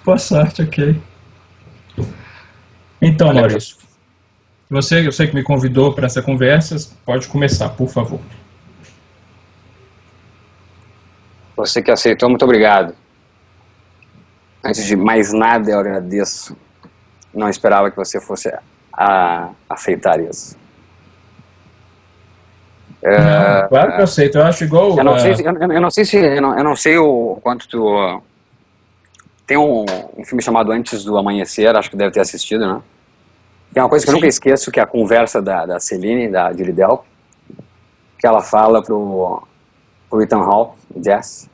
Boa sorte, ok. Então, Maurício, eu sei que me convidou para essa conversa, pode começar, por favor. Você que aceitou, muito obrigado. Antes de mais nada, eu agradeço. Não esperava que você fosse aceitar isso. Não, claro que eu aceito, eu acho igual... Eu não sei o quanto tu... Tem um filme chamado Antes do Amanhecer, acho que deve ter assistido, né? Tem uma coisa que eu nunca esqueço, que é a conversa da Celine, da Julie Delp, que ela fala pro Ethan Hawke, Jess,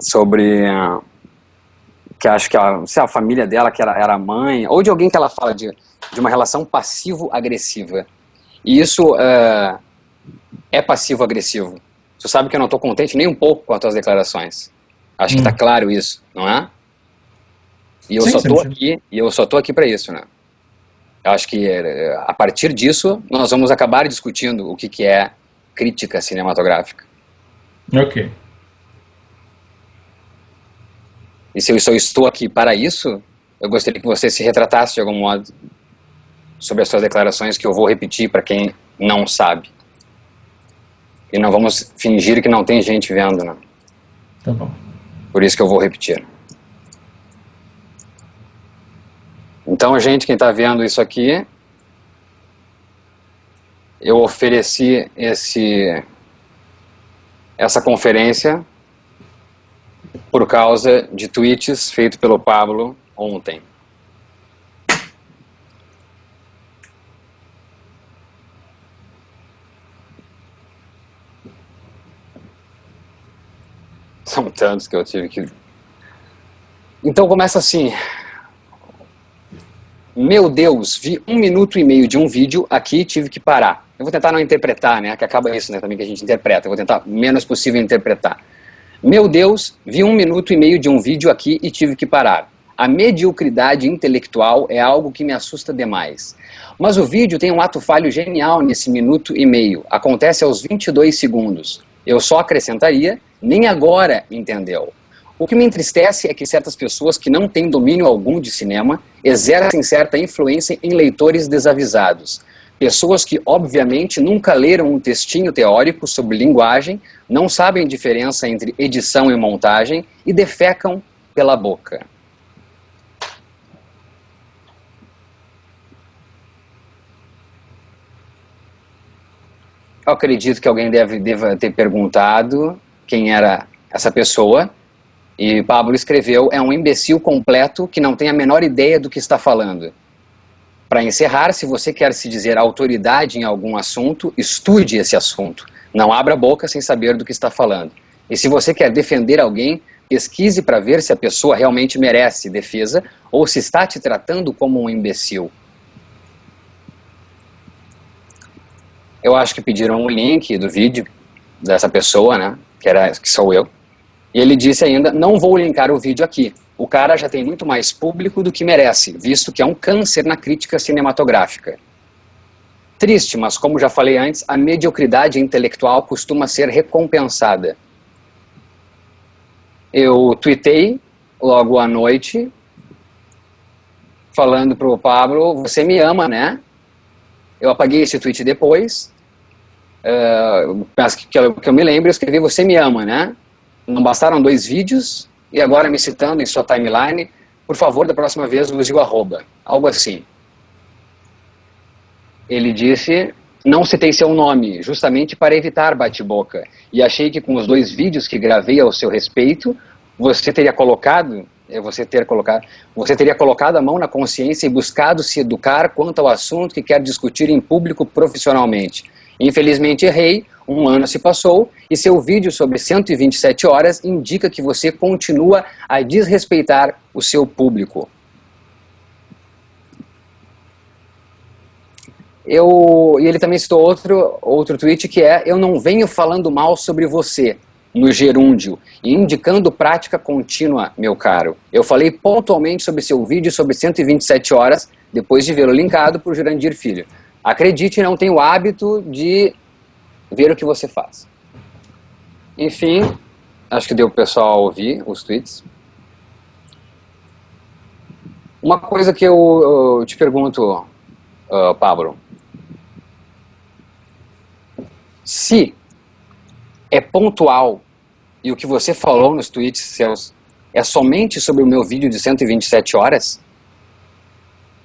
sobre que acho que a família dela, que era mãe, ou de alguém que ela fala de uma relação passivo-agressiva. E isso é passivo-agressivo. Você sabe que eu não estou contente nem um pouco com as tuas declarações. Acho que está claro isso, não é? E eu só estou aqui para isso, né? Eu acho que a partir disso nós vamos acabar discutindo o que é crítica cinematográfica. Ok. E se eu só estou aqui para isso, eu gostaria que você se retratasse de algum modo sobre as suas declarações, que eu vou repetir para quem não sabe. E não vamos fingir que não tem gente vendo, né? Tá bom. Por isso que eu vou repetir. Então, gente, quem está vendo isso aqui, eu ofereci essa conferência por causa de tweets feitos pelo Pablo ontem. São tantos que eu tive que... Então começa assim. Meu Deus, vi 1 minuto e meio de um vídeo aqui e tive que parar. Eu vou tentar não interpretar, né? Que acaba isso, né? Também que a gente interpreta. Eu vou tentar o menos possível interpretar. Meu Deus, vi 1 minuto e meio de um vídeo aqui e tive que parar. A mediocridade intelectual é algo que me assusta demais. Mas o vídeo tem um ato falho genial nesse minuto e meio. Acontece aos 22 segundos. Eu só acrescentaria, nem agora entendeu. O que me entristece é que certas pessoas que não têm domínio algum de cinema exercem certa influência em leitores desavisados. Pessoas que, obviamente, nunca leram um textinho teórico sobre linguagem, não sabem a diferença entre edição e montagem e defecam pela boca. Eu acredito que alguém deva ter perguntado quem era essa pessoa. E Pablo escreveu, é um imbecil completo que não tem a menor ideia do que está falando. Para encerrar, se você quer se dizer autoridade em algum assunto, estude esse assunto. Não abra a boca sem saber do que está falando. E se você quer defender alguém, pesquise para ver se a pessoa realmente merece defesa ou se está te tratando como um imbecil. Eu acho que pediram um link do vídeo dessa pessoa, né? Que sou eu. E ele disse ainda, não vou linkar o vídeo aqui. O cara já tem muito mais público do que merece, visto que é um câncer na crítica cinematográfica. Triste, mas como já falei antes, a mediocridade intelectual costuma ser recompensada. Eu tuitei logo à noite, falando pro Pablo, você me ama, né? Eu apaguei esse tweet depois, que eu me lembro, eu escrevi, você me ama, né? Não bastaram 2 vídeos, e agora me citando em sua timeline, por favor, da próxima vez use o arroba, algo assim. Ele disse, não citei seu nome, justamente para evitar bate-boca, e achei que com os 2 vídeos que gravei ao seu respeito, você teria colocado a mão na consciência e buscado se educar quanto ao assunto que quer discutir em público profissionalmente. Infelizmente errei, 1 ano se passou e seu vídeo sobre 127 horas indica que você continua a desrespeitar o seu público. E ele também citou outro tweet que é, eu não venho falando mal sobre você, no gerúndio, e indicando prática contínua, meu caro. Eu falei pontualmente sobre seu vídeo sobre 127 horas, depois de vê-lo linkado por Jurandir Filho. Acredite, não tenho o hábito de ver o que você faz. Enfim, acho que deu pro pessoal ouvir os tweets. Uma coisa que eu te pergunto, Pablo, se é pontual e o que você falou nos tweets seus é somente sobre o meu vídeo de 127 horas,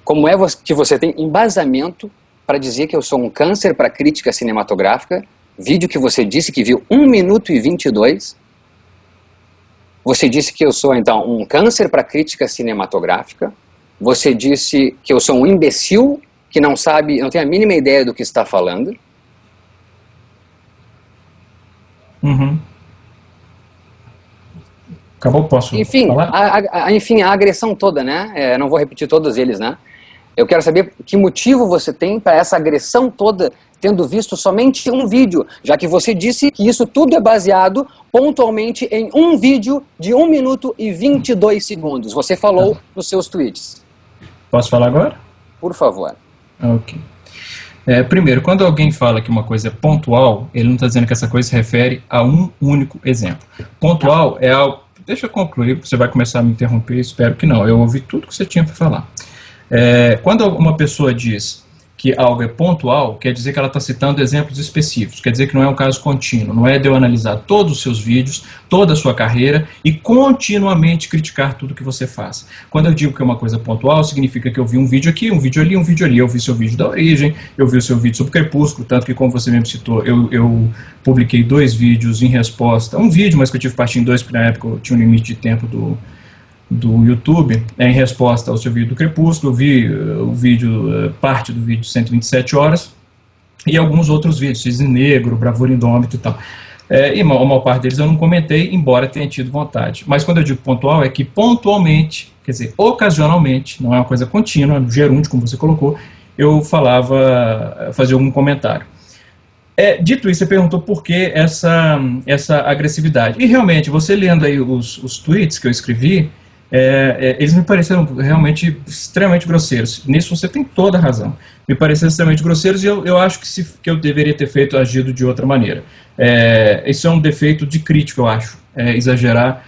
como é que você tem embasamento para dizer que eu sou um câncer para crítica cinematográfica, vídeo que você disse que viu 1 minuto e 22, você disse que eu sou, então, um câncer para crítica cinematográfica, você disse que eu sou um imbecil que não sabe, não tem a mínima ideia do que está falando. Uhum. Acabou, posso falar? Enfim, a agressão toda, né? Não vou repetir todos eles, né? Eu quero saber que motivo você tem para essa agressão toda, tendo visto somente um vídeo, já que você disse que isso tudo é baseado pontualmente em um vídeo de 1 minuto e 22 segundos. Você falou nos seus tweets. Posso falar agora? Por favor. Ok. Primeiro, quando alguém fala que uma coisa é pontual, ele não está dizendo que essa coisa se refere a um único exemplo. Pontual é algo... Deixa eu concluir, porque você vai começar a me interromper, espero que não. Eu ouvi tudo que você tinha para falar. Quando uma pessoa diz que algo é pontual, quer dizer que ela está citando exemplos específicos, quer dizer que não é um caso contínuo, não é de eu analisar todos os seus vídeos, toda a sua carreira e continuamente criticar tudo que você faz. Quando eu digo que é uma coisa pontual, significa que eu vi um vídeo aqui, um vídeo ali, um vídeo ali, eu vi seu vídeo da origem, eu vi o seu vídeo sobre Crepúsculo, tanto que, como você mesmo citou, eu publiquei 2 vídeos em resposta, um vídeo, mas que eu tive que partir em 2, porque na época eu tinha um limite de tempo do YouTube, em resposta ao seu vídeo do Crepúsculo. Eu vi o vídeo, parte do vídeo de 127 horas, e alguns outros vídeos, Cisne Negro, Bravura Indômita e tal. E a maior parte deles eu não comentei, embora tenha tido vontade. Mas quando eu digo pontual, é que pontualmente, quer dizer, ocasionalmente, não é uma coisa contínua, no gerúndio, como você colocou, eu fazia algum comentário. Dito isso, você perguntou por que essa agressividade. E realmente, você lendo aí os tweets que eu escrevi, eles me pareceram realmente extremamente grosseiros. Nisso você tem toda a razão. Me pareceram extremamente grosseiros e eu acho que eu deveria ter agido de outra maneira. Isso é um defeito de crítico, eu acho. Exagerar,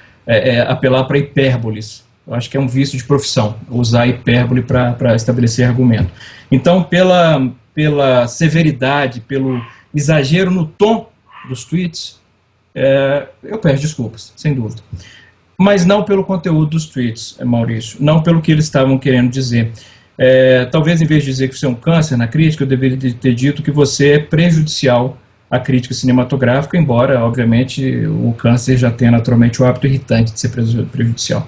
apelar para hipérboles. Eu acho que é um vício de profissão, usar hipérbole para estabelecer argumento. Então, pela severidade, pelo exagero no tom dos tweets, eu peço desculpas, sem dúvida. Mas não pelo conteúdo dos tweets, Maurício, não pelo que eles estavam querendo dizer. Talvez, em vez de dizer que você é um câncer na crítica, eu deveria ter dito que você é prejudicial à crítica cinematográfica, embora, obviamente, o câncer já tenha naturalmente o hábito irritante de ser prejudicial.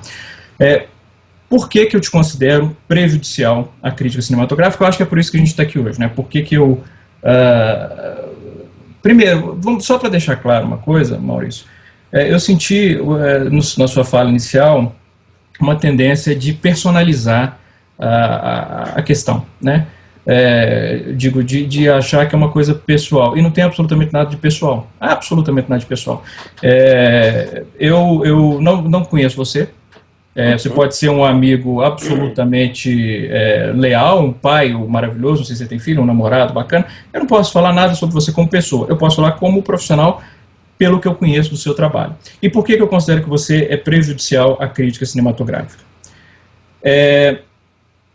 Por que eu te considero prejudicial à crítica cinematográfica? Eu acho que é por isso que a gente está aqui hoje, né? Por que eu... Primeiro, só para deixar claro uma coisa, Maurício, eu senti, na sua fala inicial, uma tendência de personalizar a questão, né? De achar que é uma coisa pessoal, e não tem absolutamente nada de pessoal, absolutamente nada de pessoal. Eu não conheço você, você pode ser um amigo absolutamente leal, um pai maravilhoso, não sei se você tem filho, um namorado bacana, eu não posso falar nada sobre você como pessoa, eu posso falar como profissional, pelo que eu conheço do seu trabalho. E por que eu considero que você é prejudicial à crítica cinematográfica?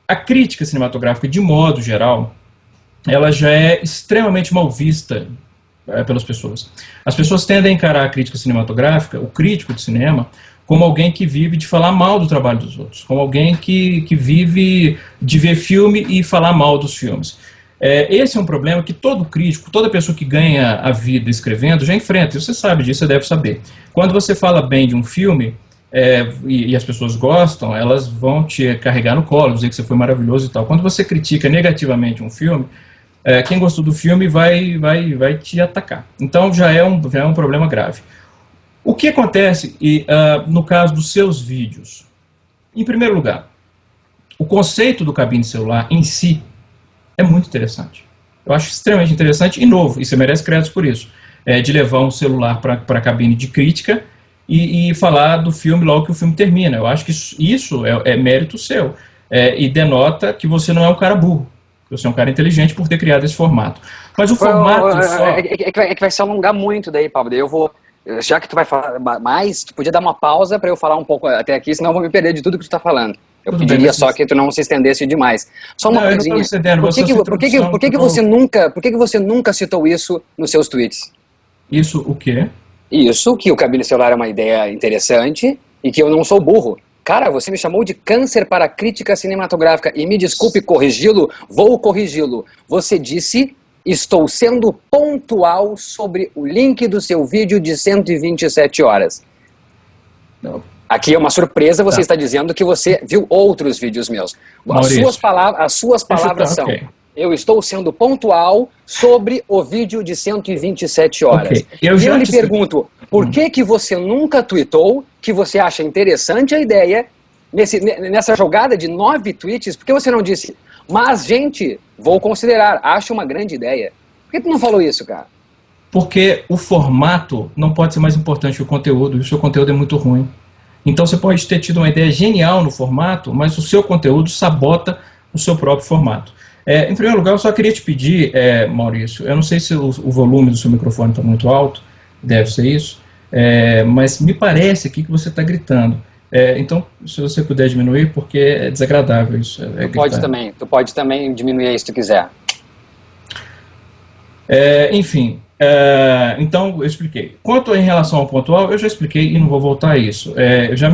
A crítica cinematográfica, de modo geral, ela já é extremamente mal vista pelas pessoas. As pessoas tendem a encarar a crítica cinematográfica, o crítico de cinema, como alguém que vive de falar mal do trabalho dos outros, como alguém que vive de ver filme e falar mal dos filmes. Esse é um problema que todo crítico, toda pessoa que ganha a vida escrevendo já enfrenta, e você sabe disso, você deve saber. Quando você fala bem de um filme, e as pessoas gostam, elas vão te carregar no colo, dizer que você foi maravilhoso e tal. Quando você critica negativamente um filme, quem gostou do filme vai te atacar. Então já é um problema grave. O que acontece no caso dos seus vídeos? Em primeiro lugar, o conceito do cabine celular em si é muito interessante. Eu acho extremamente interessante e novo, e você merece créditos por isso. De levar um celular para a cabine de crítica e falar do filme logo que o filme termina. Eu acho que isso é mérito seu. E denota que você não é um cara burro, que você é um cara inteligente por ter criado esse formato. Mas o formato só... É que vai se alongar muito daí, Pablo. Daí eu vou... Já que tu vai falar mais, tu podia dar uma pausa para eu falar um pouco até aqui, senão eu vou me perder de tudo que tu está falando. Eu Tudo bem, pediria mas só que tu não se estendesse demais. Só uma não, eu não coisinha. estou entendendo. Por que você nunca citou isso nos seus tweets? Isso o quê? Isso, que o cabine celular é uma ideia interessante e que eu não sou burro. Cara, você me chamou de câncer para a crítica cinematográfica e me desculpe corrigi-lo, vou corrigi-lo. Você disse, estou sendo pontual sobre o link do seu vídeo de 127 horas. Não. Aqui é uma surpresa, você Tá. está dizendo que você viu outros vídeos meus. Maurício, As suas palavras são, ok. eu estou sendo pontual sobre o vídeo de 127 horas. Ok. Eu E já eu lhe te- pergunto, por que você nunca tweetou que você acha interessante a ideia, nessa jogada de 9 tweets, por que você não disse, mas gente, vou considerar, acho uma grande ideia. Por que tu não falou isso, cara? Porque o formato não pode ser mais importante que o conteúdo, e o seu conteúdo é muito ruim. Então você pode ter tido uma ideia genial no formato, mas o seu conteúdo sabota o seu próprio formato. Em primeiro lugar, eu só queria te pedir, Maurício, eu não sei se o volume do seu microfone está muito alto, deve ser isso, mas me parece aqui que você está gritando. Então, se você puder diminuir, porque é desagradável isso. Tu pode também diminuir aí se tu quiser. Enfim, então eu expliquei. Quanto em relação ao pontual, eu já expliquei e não vou voltar a isso. Eu já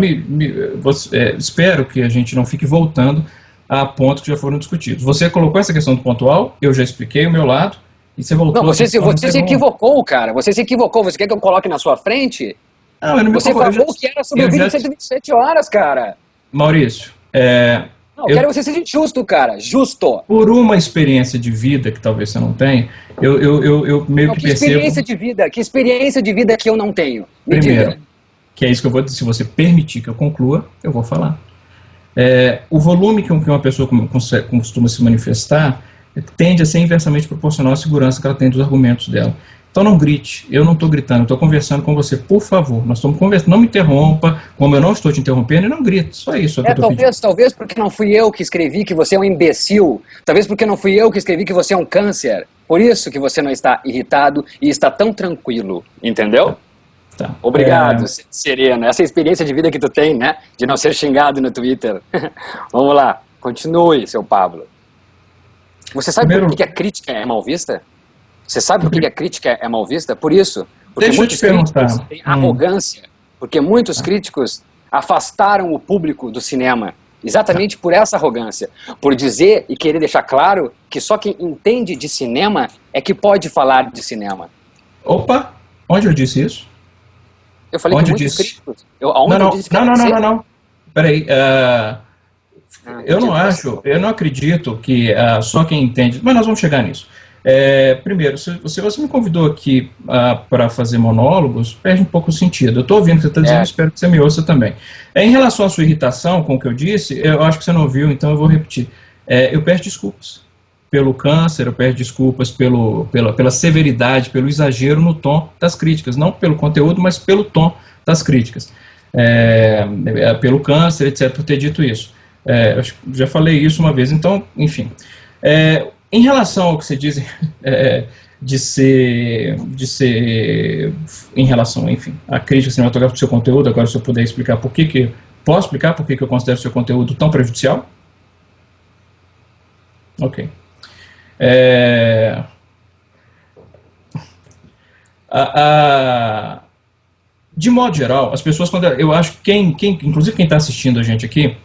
espero que a gente não fique voltando a pontos que já foram discutidos. Você colocou essa questão do pontual, eu já expliquei o meu lado, e você voltou... Não, você se equivocou, cara. Você se equivocou. Você quer que eu coloque na sua frente? Não, eu não me Você confundi. falou que era sobre o vídeo de 127 horas, cara. Maurício, Não, eu quero que você seja justo, cara. Justo. por uma experiência de vida que talvez você não tenha, eu meio Não, que que percebo... experiência de vida que eu não tenho? Me Primeiro, diga. que é isso que eu vou dizer, se você permitir que eu conclua, eu vou falar. O volume que uma pessoa costuma se manifestar tende a ser inversamente proporcional à segurança que ela tem dos argumentos dela. Então não grite, eu não estou gritando, eu estou conversando com você, por favor, nós estamos conversando, não me interrompa, como eu não estou te interrompendo, e não grite, só isso que eu estou pedindo. Talvez porque não fui eu que escrevi que você é um imbecil, talvez porque não fui eu que escrevi que você é um câncer, por isso que você não está irritado e está tão tranquilo, entendeu? Tá. Obrigado, Sereno. Essa experiência de vida que tu tem, né? De não ser xingado no Twitter. Vamos lá, continue, seu Pablo. Você sabe por que a crítica é mal vista? Você sabe por que a crítica é mal vista? Por isso. Porque Deixa eu te perguntar. Críticos têm arrogância. Porque muitos críticos afastaram o público do cinema. Exatamente por essa arrogância. Por dizer e querer deixar claro que só quem entende de cinema é que pode falar de cinema. Opa, onde eu disse isso? Eu falei Onde que muitos eu disse? críticos... eu disse que Não. Peraí, eu não acho, eu não acredito que só quem entende, mas nós vamos chegar nisso. Primeiro, se você me convidou aqui para fazer monólogos, perde um pouco o sentido. Eu estou ouvindo o que você está dizendo, espero que você me ouça também. Em relação à sua irritação com o que eu disse, eu acho que você não ouviu, então eu vou repetir. Eu peço desculpas pelo câncer, eu peço desculpas pela severidade, pelo exagero no tom das críticas, não pelo conteúdo, mas pelo tom das críticas. Pelo câncer, etc., por ter dito isso. Eu já falei isso uma vez, então, enfim. Em relação ao que você diz de ser em relação, enfim, à crítica cinematográfica do seu conteúdo, agora se eu puder explicar posso explicar por que eu considero o seu conteúdo tão prejudicial? Ok. De modo geral, as pessoas, eu acho que inclusive quem está assistindo a gente aqui,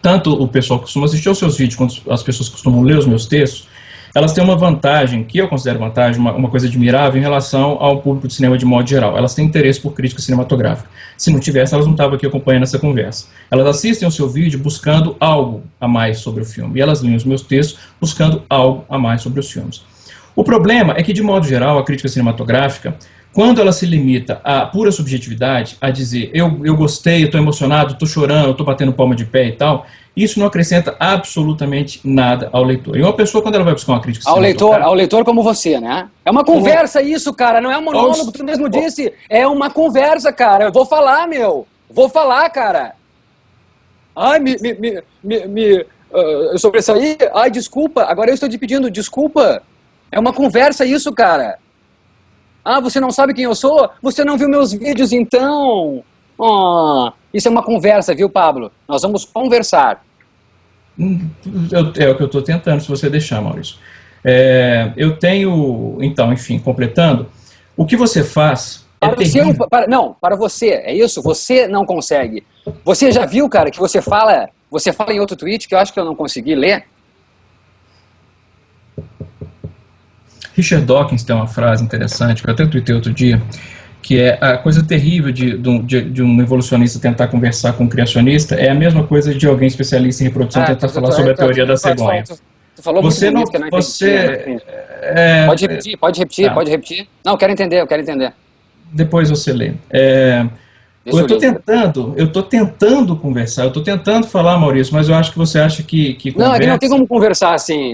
tanto o pessoal que costuma assistir aos seus vídeos, quanto as pessoas que costumam ler os meus textos, elas têm uma vantagem, que eu considero vantagem, uma coisa admirável em relação ao público de cinema de modo geral. Elas têm interesse por crítica cinematográfica. Se não tivesse, elas não estavam aqui acompanhando essa conversa. Elas assistem o seu vídeo buscando algo a mais sobre o filme. E elas leem os meus textos buscando algo a mais sobre os filmes. O problema é que, de modo geral, a crítica cinematográfica, quando ela se limita à pura subjetividade, a dizer eu gostei, eu estou emocionado, estou chorando, eu estou batendo palma de pé e tal, isso não acrescenta absolutamente nada ao leitor. E uma pessoa, quando ela vai buscar uma crítica cinematográfica... Ao leitor como você, né? É uma conversa isso, cara, não é um monólogo, tu mesmo disse. É uma conversa, cara. Eu vou falar, meu. Vou falar, cara. Ai, sobre isso aí, ai, desculpa. Agora eu estou te pedindo desculpa. É uma conversa isso, cara. Ah, você não sabe quem eu sou? Você não viu meus vídeos, então? Oh, isso é uma conversa, viu, Pablo? Nós vamos conversar. É o que eu estou tentando, se você deixar, Maurício. Eu tenho, então, enfim, completando, o que você faz é terrível. Não, para você, é isso, você não consegue. Você já viu, cara, que você fala em outro tweet que eu acho que eu não consegui ler? Richard Dawkins tem uma frase interessante, que eu até tuitei outro dia, que é a coisa terrível de um evolucionista tentar conversar com um criacionista é a mesma coisa de alguém especialista em reprodução tentar falar sobre a teoria da cegonha. Tu falou Você muito não, bonito que eu não você, entendi. Pode repetir. Não, eu quero entender. Depois você lê. Eu estou tentando conversar, eu estou tentando falar, Maurício, mas eu acho que você acha que conversa... Não, é que não tem como conversar assim,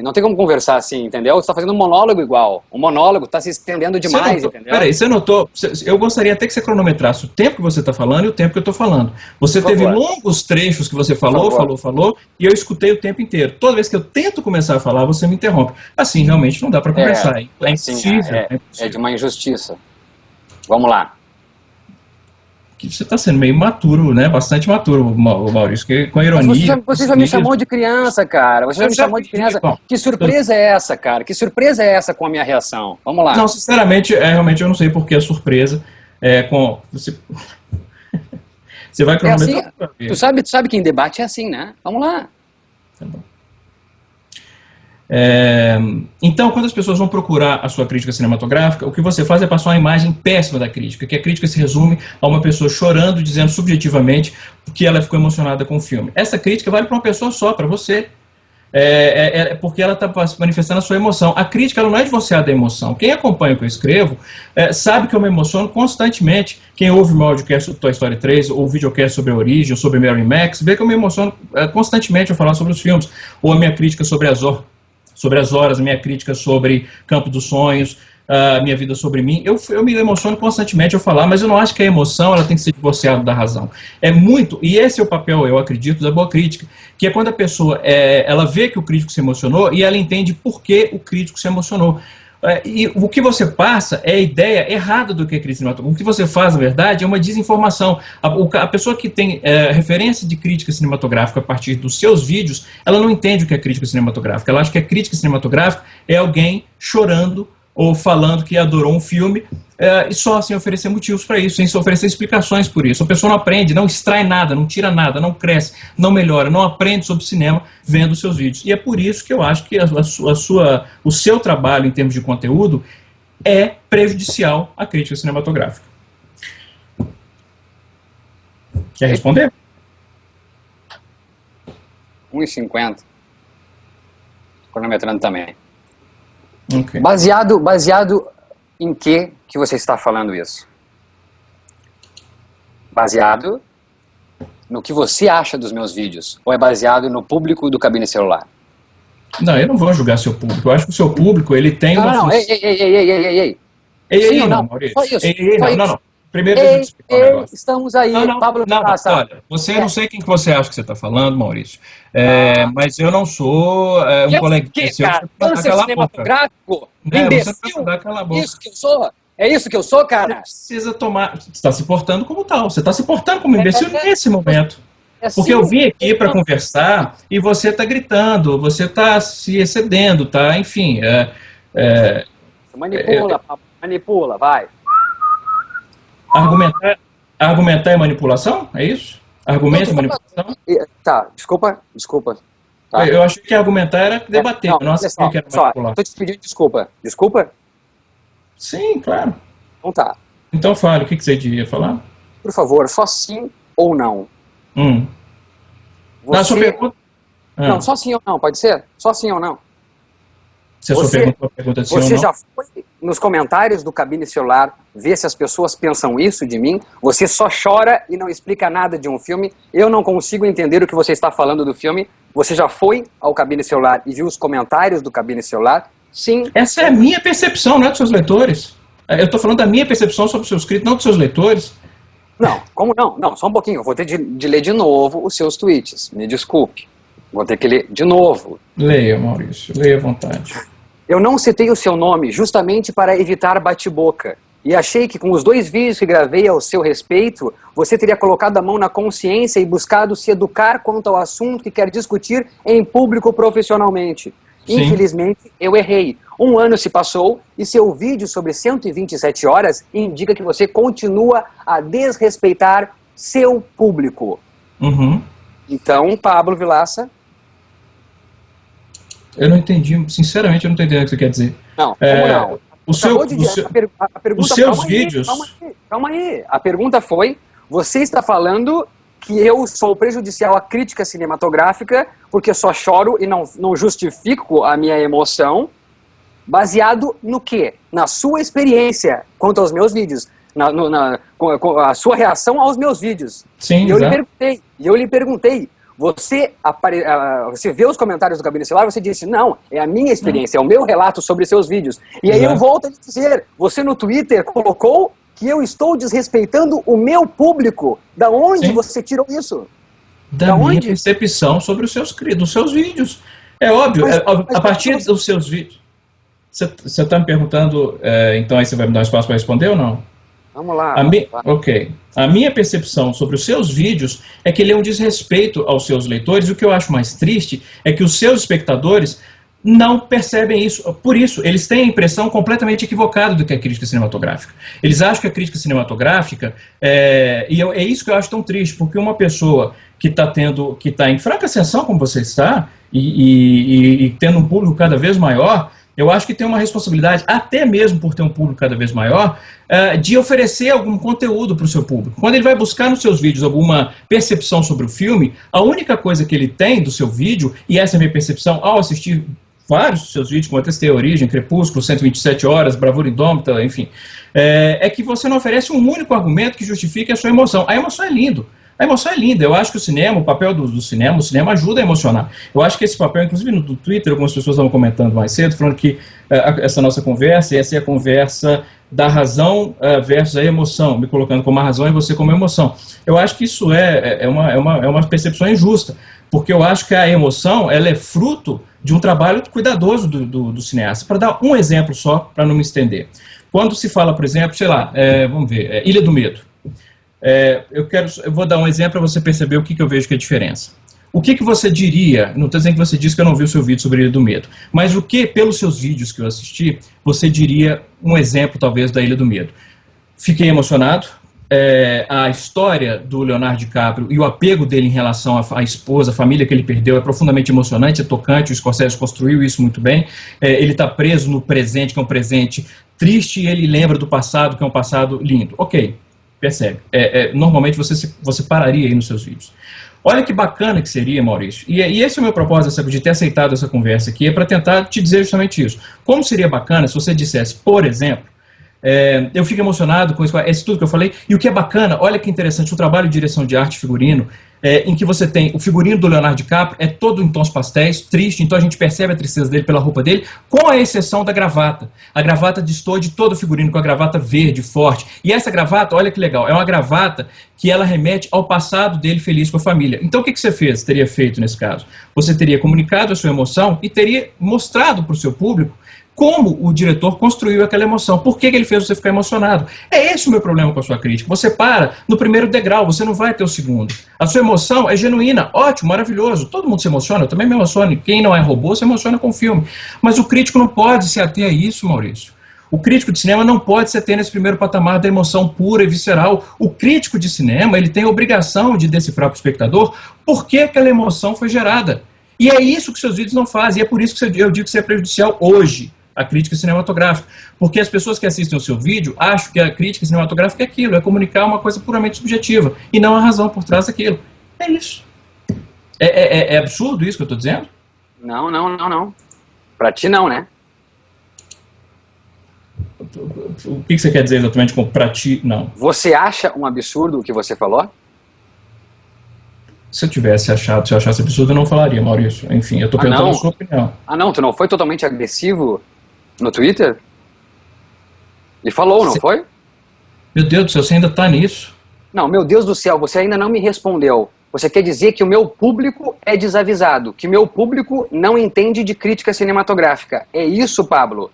entendeu? Você está fazendo um monólogo igual. O monólogo está se estendendo demais, entendeu? Peraí, você notou... Eu gostaria até que você cronometrasse o tempo que você está falando e o tempo que eu estou falando. Você teve longos trechos que você falou, e eu escutei o tempo inteiro. Toda vez que eu tento começar a falar, você me interrompe. Assim, realmente não dá para conversar. É impossível. É de uma injustiça. Vamos lá. Você está sendo meio maturo, né? Bastante maturo, Maurício, com a ironia. Você já me chamou de criança, cara. Você já me chamou de criança. Que surpresa é essa, cara? Que surpresa é essa com a minha reação? Vamos lá. Não, sinceramente, realmente eu não sei por que a surpresa. Você vai cronometrar. Assim, tu sabe que em debate é assim, né? Vamos lá. Tá bom. Então, quando as pessoas vão procurar a sua crítica cinematográfica, o que você faz é passar uma imagem péssima da crítica, que a crítica se resume a uma pessoa chorando, dizendo subjetivamente que ela ficou emocionada com o filme. Essa crítica vale para uma pessoa só, para você, porque ela está manifestando a sua emoção. A crítica ela não é divorciada da emoção. Quem acompanha o que eu escrevo sabe que eu me emociono constantemente. Quem ouve o meu audiocast sobre Toy Story 3, ou o videocast sobre a origem, ou sobre Mary Max, vê que eu me emociono constantemente ao falar sobre os filmes, ou a minha crítica sobre as horas, a minha crítica sobre Campo dos Sonhos, a minha vida sobre mim. Eu me emociono constantemente ao falar, mas eu não acho que a emoção ela tem que ser divorciada da razão. E esse é o papel, eu acredito, da boa crítica, que é quando a pessoa ela vê que o crítico se emocionou e ela entende por que o crítico se emocionou. E o que você passa é a ideia errada do que é crítica cinematográfica. O que você faz, na verdade, é uma desinformação. A pessoa que tem referência de crítica cinematográfica a partir dos seus vídeos, ela não entende o que é crítica cinematográfica. Ela acha que a crítica cinematográfica é alguém chorando ou falando que adorou um filme e só sem oferecer motivos para isso, sem oferecer explicações por isso. A pessoa não aprende, não extrai nada, não tira nada, não cresce, não melhora, não aprende sobre cinema vendo os seus vídeos. E é por isso que eu acho que o seu trabalho em termos de conteúdo é prejudicial à crítica cinematográfica. Quer responder? 1,50. Cronometrando também. Okay. Baseado em que você está falando isso? Baseado no que você acha dos meus vídeos? Ou é baseado no público do Cabine Celular? Não, eu não vou julgar seu público. Eu acho que o seu público, ele tem uma função... Ei. Ei, não, Maurício. Só isso. Não. Primeiro deixa eu te explicar um negócio. Estamos aí, Pablo. Olha, eu não sei quem que você acha que você está falando, Maurício. Mas eu não sou um coleguinha seu. Câncer cinematográfico? Imbecil? Isso que eu sou? É isso que eu sou, cara? Você precisa tomar... Você está se portando como tal. Você está se portando como imbecil nesse momento. Porque eu vim aqui para conversar e você está gritando, você está se excedendo, tá? Enfim... Manipula, vai. Argumentar é manipulação? É isso? Argumento é manipulação? Tá, desculpa. Tá. Eu achei que argumentar era debater. Eu não achei que era manipular. Estou te pedindo desculpa. Desculpa? Sim, claro. Então tá. Então fale, o que você devia falar? Por favor, só sim ou não. Na sua pergunta... Não, só sim ou não, pode ser? Só sim ou não. Se a sua pergunta de sim ou não. Você já foi nos comentários do Cabine Celular ver se as pessoas pensam isso de mim? Você só chora e não explica nada de um filme. Eu não consigo entender o que você está falando do filme. Você já foi ao Cabine Celular e viu os comentários do Cabine Celular? Sim. Essa é a minha percepção, não é dos seus leitores. Eu estou falando da minha percepção sobre os seus críticos, não dos seus leitores. Não, como não? Não, só um pouquinho. Eu vou ter de ler de novo os seus tweets. Me desculpe. Vou ter que ler de novo. Leia, Maurício. Leia à vontade. Eu não citei o seu nome justamente para evitar bate-boca. e achei que com os 2 vídeos que gravei ao seu respeito, você teria colocado a mão na consciência e buscado se educar quanto ao assunto que quer discutir em público profissionalmente. Sim. Infelizmente, eu errei. 1 ano se passou e seu vídeo sobre 127 horas indica que você continua a desrespeitar seu público. Uhum. Então, Pablo Vilaça... Eu não entendi, sinceramente eu não estou entendendo o que você quer dizer. Não, como não? Os seus vídeos... Calma aí. A pergunta foi, você está falando que eu sou prejudicial à crítica cinematográfica porque só choro e não justifico a minha emoção, baseado no quê? Na sua experiência quanto aos meus vídeos, a sua reação aos meus vídeos. Sim, e eu lhe perguntei, você vê os comentários do Gabinete Celular, você disse, não, é a minha experiência, é o meu relato sobre seus vídeos. E aí eu volto a dizer, você no Twitter colocou que eu estou desrespeitando o meu público. Da onde você tirou isso? Da minha percepção sobre dos seus vídeos. É óbvio, a partir dos seus vídeos. Você está me perguntando, então aí você vai me dar um espaço para responder ou não? Vamos lá. Ok. A minha percepção sobre os seus vídeos é que ele é um desrespeito aos seus leitores, e o que eu acho mais triste é que os seus espectadores não percebem isso. Por isso, eles têm a impressão completamente equivocada do que é crítica cinematográfica. Eles acham que a crítica cinematográfica, é isso que eu acho tão triste, porque uma pessoa que está em franca ascensão, como você está, e tendo um público cada vez maior, eu acho que tem uma responsabilidade, até mesmo por ter um público cada vez maior, de oferecer algum conteúdo para o seu público. Quando ele vai buscar nos seus vídeos alguma percepção sobre o filme, a única coisa que ele tem do seu vídeo, e essa é a minha percepção ao assistir vários dos seus vídeos, como eu testei Origem, Crepúsculo, 127 horas, Bravura Indômita, enfim, é que você não oferece um único argumento que justifique a sua emoção. A emoção é lindo. A emoção é linda. Eu acho que o papel do cinema, o cinema ajuda a emocionar. Eu acho que esse papel, inclusive no Twitter, algumas pessoas estavam comentando mais cedo, falando que essa nossa conversa, essa é a conversa da razão versus a emoção, me colocando como a razão e você como a emoção. Eu acho que isso é uma percepção injusta, porque eu acho que a emoção ela é fruto de um trabalho cuidadoso do cineasta. Para dar um exemplo só, para não me estender. Quando se fala, por exemplo, sei lá, vamos ver, Ilha do Medo. Eu vou dar um exemplo para você perceber o que eu vejo que é a diferença. O que você diria, não estou dizendo que você disse que eu não vi o seu vídeo sobre Ilha do Medo, mas o que, pelos seus vídeos que eu assisti, você diria um exemplo, talvez, da Ilha do Medo? Fiquei emocionado. A história do Leonardo DiCaprio e o apego dele em relação à esposa, à família que ele perdeu, é profundamente emocionante, é tocante, o Scorsese construiu isso muito bem. Ele está preso no presente, que é um presente triste, e ele lembra do passado, que é um passado lindo. Ok, percebe. Normalmente você pararia aí nos seus vídeos. Olha que bacana que seria, Maurício, e esse é o meu propósito, sabe, de ter aceitado essa conversa aqui, é para tentar te dizer justamente isso. Como seria bacana se você dissesse, por exemplo, eu fico emocionado com isso tudo que eu falei, e o que é bacana, olha que interessante, o trabalho de direção de arte e figurino, em que você tem o figurino do Leonardo DiCaprio, é todo em tons pastéis, triste, então a gente percebe a tristeza dele pela roupa dele, com a exceção da gravata. A gravata destoa de todo o figurino, com a gravata verde, forte. E essa gravata, olha que legal, é uma gravata que ela remete ao passado dele feliz com a família. Então o que você teria feito nesse caso? Você teria comunicado a sua emoção e teria mostrado para o seu público como o diretor construiu aquela emoção. Por que ele fez você ficar emocionado? É esse o meu problema com a sua crítica. Você para no primeiro degrau, você não vai ter o segundo. A sua emoção é genuína, ótimo, maravilhoso. Todo mundo se emociona, eu também me emociono. Quem não é robô se emociona com o filme. Mas o crítico não pode se ater a isso, Maurício. O crítico de cinema não pode se ater nesse primeiro patamar da emoção pura e visceral. O crítico de cinema ele tem a obrigação de decifrar para o espectador por que aquela emoção foi gerada. E é isso que seus vídeos não fazem. E é por isso que eu digo que você é prejudicial hoje. A crítica cinematográfica, porque as pessoas que assistem o seu vídeo acham que a crítica cinematográfica é aquilo, é comunicar uma coisa puramente subjetiva, e não a razão por trás daquilo. É isso. É absurdo isso que eu estou dizendo? Não. Pra ti não, né? O que você quer dizer exatamente com pra ti não? Você acha um absurdo o que você falou? Se eu achasse absurdo, eu não falaria, Maurício. Enfim, eu estou perguntando a sua opinião. Não, tu não foi totalmente agressivo no Twitter? Ele falou, não foi? Meu Deus do céu, você ainda está nisso? Não, meu Deus do céu, você ainda não me respondeu. Você quer dizer que o meu público é desavisado, que o meu público não entende de crítica cinematográfica. É isso, Pablo?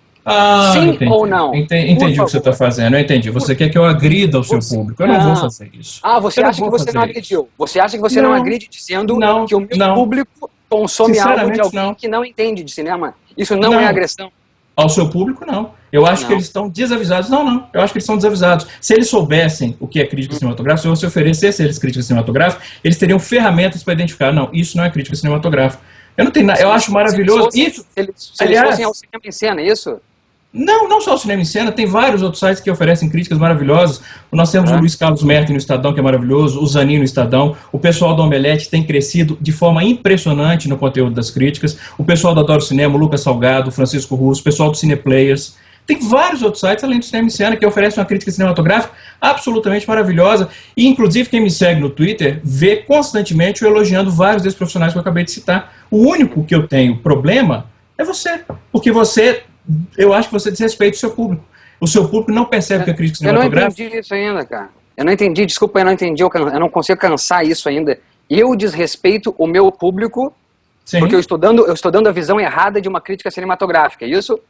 Sim entendi. ou não? Entendi o que você está fazendo, eu entendi. Você quer que eu agrida o seu público. Eu não vou fazer isso. Você acha que você não agrediu? Você acha que você não agride dizendo que o meu público consome algo de alguém que não entende de cinema? Isso não é agressão? Ao seu público, não. Eu acho que eles estão desavisados. Não. Eu acho que eles estão desavisados. Se eles soubessem o que é crítica cinematográfica, se você oferecesse a eles crítica cinematográfica, eles teriam ferramentas para identificar. Não, isso não é crítica cinematográfica. Eu não tenho nada. Eu acho maravilhoso. Se eles fossem ao cinema em cena, isso? Não só o Cinema em Cena, tem vários outros sites que oferecem críticas maravilhosas. Nós temos o Luiz Carlos Merten no Estadão, que é maravilhoso, o Zanin no Estadão, o pessoal do Omelete tem crescido de forma impressionante no conteúdo das críticas, o pessoal do Adoro Cinema, o Lucas Salgado, o Francisco Russo, o pessoal do Cineplayers. Tem vários outros sites, além do Cinema em Cena, que oferecem uma crítica cinematográfica absolutamente maravilhosa. E, inclusive, quem me segue no Twitter vê constantemente eu elogiando vários desses profissionais que eu acabei de citar. O único que eu tenho problema é você, porque eu acho que você desrespeita o seu público. O seu público não percebe que a crítica cinematográfica... Eu não entendi isso ainda, cara. Eu não entendi, desculpa, eu não entendi. Eu não consigo cansar isso ainda. Eu desrespeito o meu público porque eu estou dando a visão errada de uma crítica cinematográfica, é isso?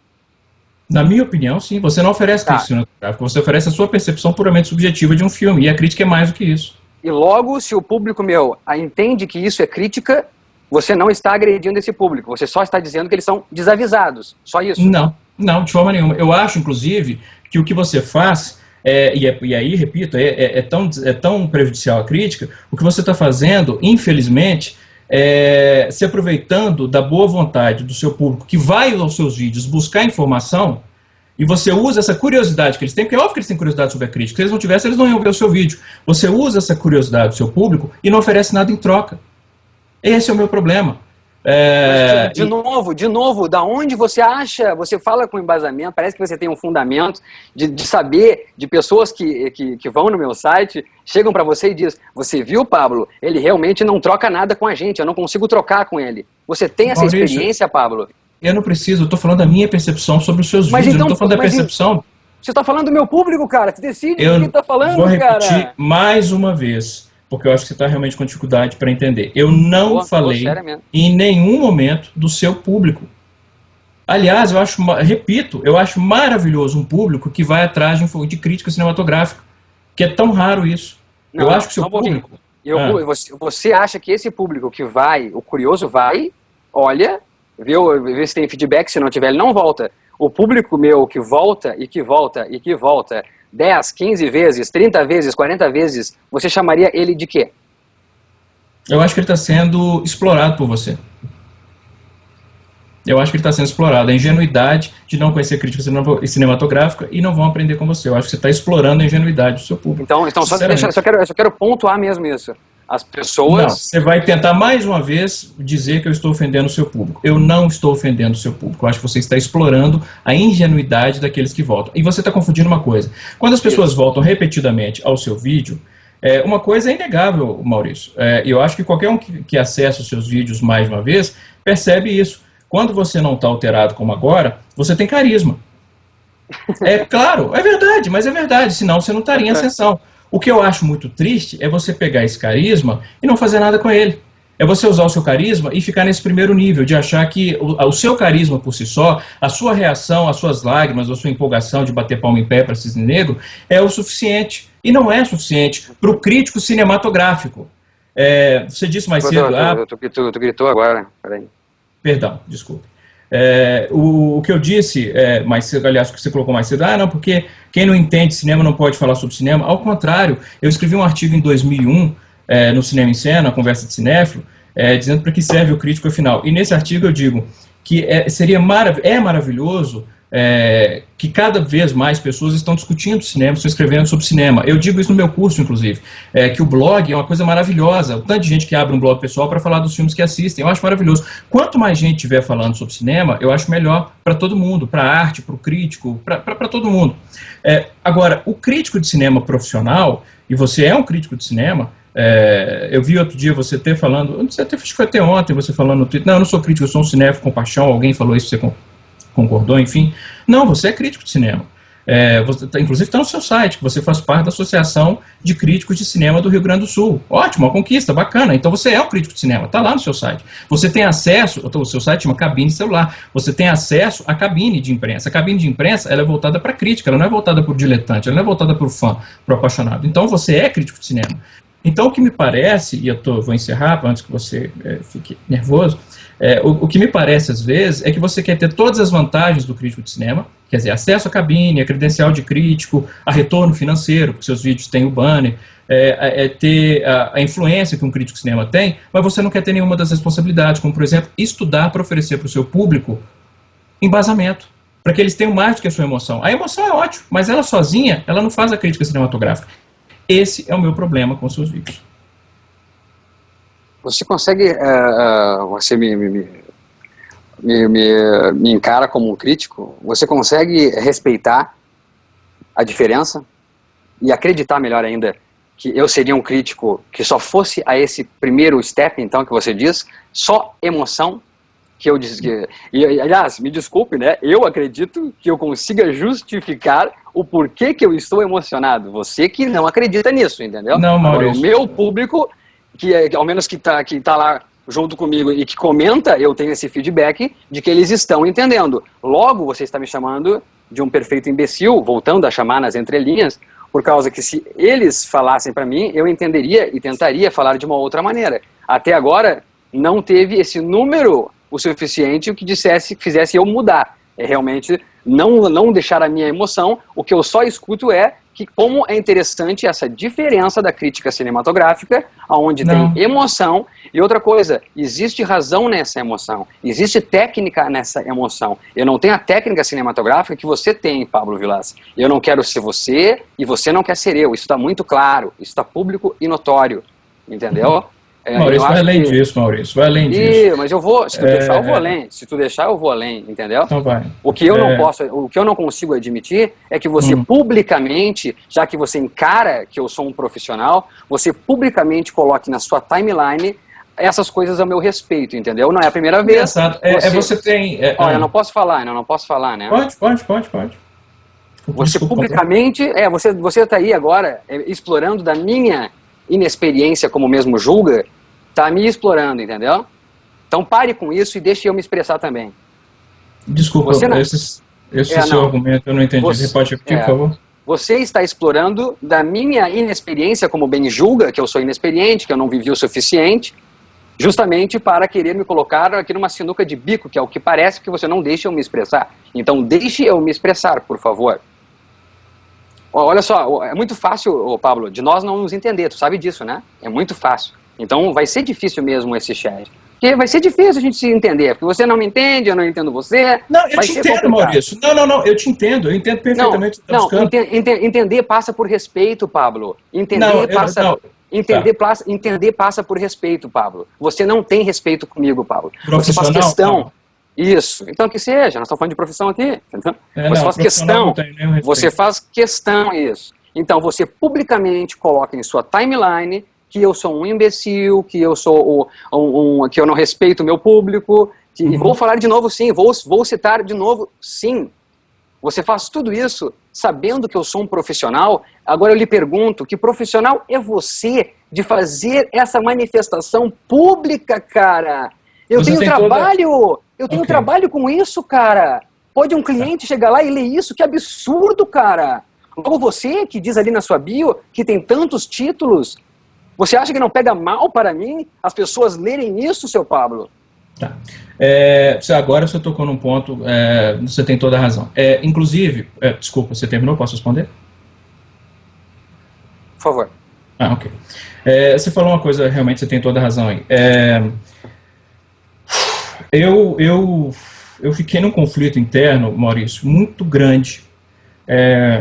Na minha opinião, sim. Você não oferece crítica cinematográfica, você oferece a sua percepção puramente subjetiva de um filme. E a crítica é mais do que isso. E logo, se o público meu entende que isso é crítica... Você não está agredindo esse público, você só está dizendo que eles são desavisados, só isso? Não, de forma nenhuma. Eu acho, inclusive, que o que você faz, e aí, repito, é tão prejudicial à crítica, o que você está fazendo, infelizmente, se aproveitando da boa vontade do seu público, que vai aos seus vídeos buscar informação, e você usa essa curiosidade que eles têm, porque é óbvio que eles têm curiosidade sobre a crítica, se eles não tivessem, eles não iam ver o seu vídeo. Você usa essa curiosidade do seu público e não oferece nada em troca. Esse é o meu problema. De novo, da onde você acha, você fala com embasamento, parece que você tem um fundamento de saber, de pessoas que vão no meu site, chegam para você e dizem, você viu, Pablo, ele realmente não troca nada com a gente, eu não consigo trocar com ele. Você tem essa experiência, Pablo? Eu não preciso, eu estou falando da minha percepção sobre os seus vídeos, eu não estou falando da percepção... Você está falando do meu público, cara, você decide o que está falando, cara. Eu vou repetir cara. Mais uma vez, porque eu acho que você está realmente com dificuldade para entender. Eu não falei em nenhum momento do seu público. Aliás, eu acho maravilhoso um público que vai atrás de crítica cinematográfica, que é tão raro isso. Eu acho que o seu público... Você acha que esse público que vai, o curioso vai, olha, vê se tem feedback, se não tiver, ele não volta. O público meu que volta, e que volta, e que volta... 10, 15 vezes, 30 vezes, 40 vezes, você chamaria ele de quê? Eu acho que ele está sendo explorado por você. Eu acho que ele está sendo explorado. A ingenuidade de não conhecer crítica cinematográfica e não vão aprender com você. Eu acho que você está explorando a ingenuidade do seu público. Então eu só quero pontuar mesmo isso. As pessoas... Não, você vai tentar mais uma vez dizer que eu estou ofendendo o seu público. Eu não estou ofendendo o seu público. Eu acho que você está explorando a ingenuidade daqueles que voltam. E você está confundindo uma coisa. Quando as pessoas voltam repetidamente ao seu vídeo, uma coisa é inegável, Maurício. Eu acho que qualquer um que acessa os seus vídeos mais uma vez, percebe isso. Quando você não está alterado como agora, você tem carisma. É claro, é verdade, mas é verdade. Senão você não estaria em ascensão. O que eu acho muito triste é você pegar esse carisma e não fazer nada com ele. É você usar o seu carisma e ficar nesse primeiro nível, de achar que o seu carisma por si só, a sua reação, as suas lágrimas, a sua empolgação de bater palma em pé para Cisne Negro é o suficiente. E não é suficiente para o crítico cinematográfico. Você disse mais cedo... Tu gritou agora, peraí. Perdão, desculpe. O que eu disse mais cedo, aliás, que você colocou mais cedo, não, porque quem não entende cinema não pode falar sobre cinema. Ao contrário, eu escrevi um artigo em 2001 no Cinema em Cena, a Conversa de Cinéfilo, dizendo para que serve o crítico final. E nesse artigo eu digo que é maravilhoso que cada vez mais pessoas estão discutindo cinema, estão escrevendo sobre cinema. Eu digo isso no meu curso, inclusive, que o blog é uma coisa maravilhosa. O tanto de gente que abre um blog pessoal para falar dos filmes que assistem, eu acho maravilhoso. Quanto mais gente estiver falando sobre cinema, eu acho melhor para todo mundo, para a arte, para o crítico, para todo mundo. Agora, o crítico de cinema profissional, e você é um crítico de cinema, eu vi outro dia você falando, acho que foi até ontem você falando no Twitter, não, eu não sou crítico, eu sou um cinéfilo com paixão, alguém falou isso, você concordou, enfim. Não, você é crítico de cinema. Inclusive está no seu site, que você faz parte da Associação de Críticos de Cinema do Rio Grande do Sul. Ótimo, uma conquista, bacana. Então você é um crítico de cinema, está lá no seu site. Você tem acesso, o seu site chama cabine celular, você tem acesso à cabine de imprensa. A cabine de imprensa ela é voltada para crítica, ela não é voltada para o diletante, ela não é voltada para o fã, para o apaixonado. Então você é crítico de cinema. Então o que me parece, e vou encerrar antes que você fique nervoso, o que me parece às vezes é que você quer ter todas as vantagens do crítico de cinema, quer dizer, acesso à cabine, a credencial de crítico, a retorno financeiro, porque seus vídeos têm o banner, ter a influência que um crítico de cinema tem, mas você não quer ter nenhuma das responsabilidades, como por exemplo, estudar para oferecer para o seu público embasamento, para que eles tenham mais do que a sua emoção. A emoção é ótima, mas ela sozinha, ela não faz a crítica cinematográfica. Esse é o meu problema com os seus vídeos. Você consegue, você me encara como um crítico, você consegue respeitar a diferença e acreditar melhor ainda que eu seria um crítico que só fosse a esse primeiro step, então, que você diz, só emoção, que eu disse que... E, aliás, me desculpe, né, eu acredito que eu consiga justificar o porquê que eu estou emocionado. Você que não acredita nisso, entendeu? Não, Maurício. Agora, o meu público... que ao menos que tá lá junto comigo e que comenta, eu tenho esse feedback de que eles estão entendendo. Logo, você está me chamando de um perfeito imbecil, voltando a chamar nas entrelinhas, por causa que se eles falassem para mim, eu entenderia e tentaria falar de uma outra maneira. Até agora, não teve esse número o suficiente que fizesse eu mudar. É realmente não deixar a minha emoção. O que eu só escuto é que como é interessante essa diferença da crítica cinematográfica, onde tem emoção, e outra coisa, existe razão nessa emoção, existe técnica nessa emoção. Eu não tenho a técnica cinematográfica que você tem, Pablo Vilas. Eu não quero ser você, e você não quer ser eu. Isso está muito claro, isso está público e notório, entendeu? Maurício, vai além disso, Maurício, vai além disso. Mas eu vou, se tu deixar, eu vou além. Se tu deixar, eu vou além, entendeu? Então vai. O que eu não posso, o que eu não consigo admitir é que você publicamente, já que você encara que eu sou um profissional, você publicamente coloque na sua timeline essas coisas a meu respeito, entendeu? Não é a primeira vez. Exato. Você tem... Olha, eu não posso falar, né? Pode. Você publicamente, você está aí agora explorando da minha inexperiência, como mesmo julga, tá me explorando, entendeu? Então pare com isso e deixe eu me expressar também. Desculpa, esse seu argumento eu não entendi. Repete aqui, por favor. Você está explorando da minha inexperiência, como bem julga, que eu sou inexperiente, que eu não vivi o suficiente, justamente para querer me colocar aqui numa sinuca de bico, que é o que parece que você não deixa eu me expressar. Então deixe eu me expressar, por favor. Olha só, é muito fácil, Pablo, de nós não nos entender, tu sabe disso, né? É muito fácil. Então vai ser difícil mesmo esse chat. Porque vai ser difícil a gente se entender, porque você não me entende, eu não entendo você. Não, eu te entendo, Maurício. Não, eu te entendo, perfeitamente. Entender passa por respeito, Pablo. Entender passa por respeito, Pablo. Você não tem respeito comigo, Pablo. Você faz questão... Isso. Então que seja, nós estamos falando de profissão aqui. Entendeu? Você faz questão isso. Então você publicamente coloca em sua timeline que eu sou um imbecil, que eu sou que eu não respeito o meu público, e vou falar de novo sim, vou citar de novo sim. Você faz tudo isso sabendo que eu sou um profissional. Agora eu lhe pergunto, que profissional é você de fazer essa manifestação pública, cara? Eu tenho trabalho! Eu tenho trabalho com isso, cara. Pode um cliente chegar lá e ler isso? Que absurdo, cara. Logo você, que diz ali na sua bio, que tem tantos títulos, você acha que não pega mal para mim as pessoas lerem isso, seu Pablo? Tá. Agora você tocou num ponto, você tem toda a razão. Inclusive, desculpa, você terminou? Posso responder? Por favor. Ok. Você falou uma coisa, realmente você tem toda a razão aí. Eu fiquei num conflito interno, Maurício, muito grande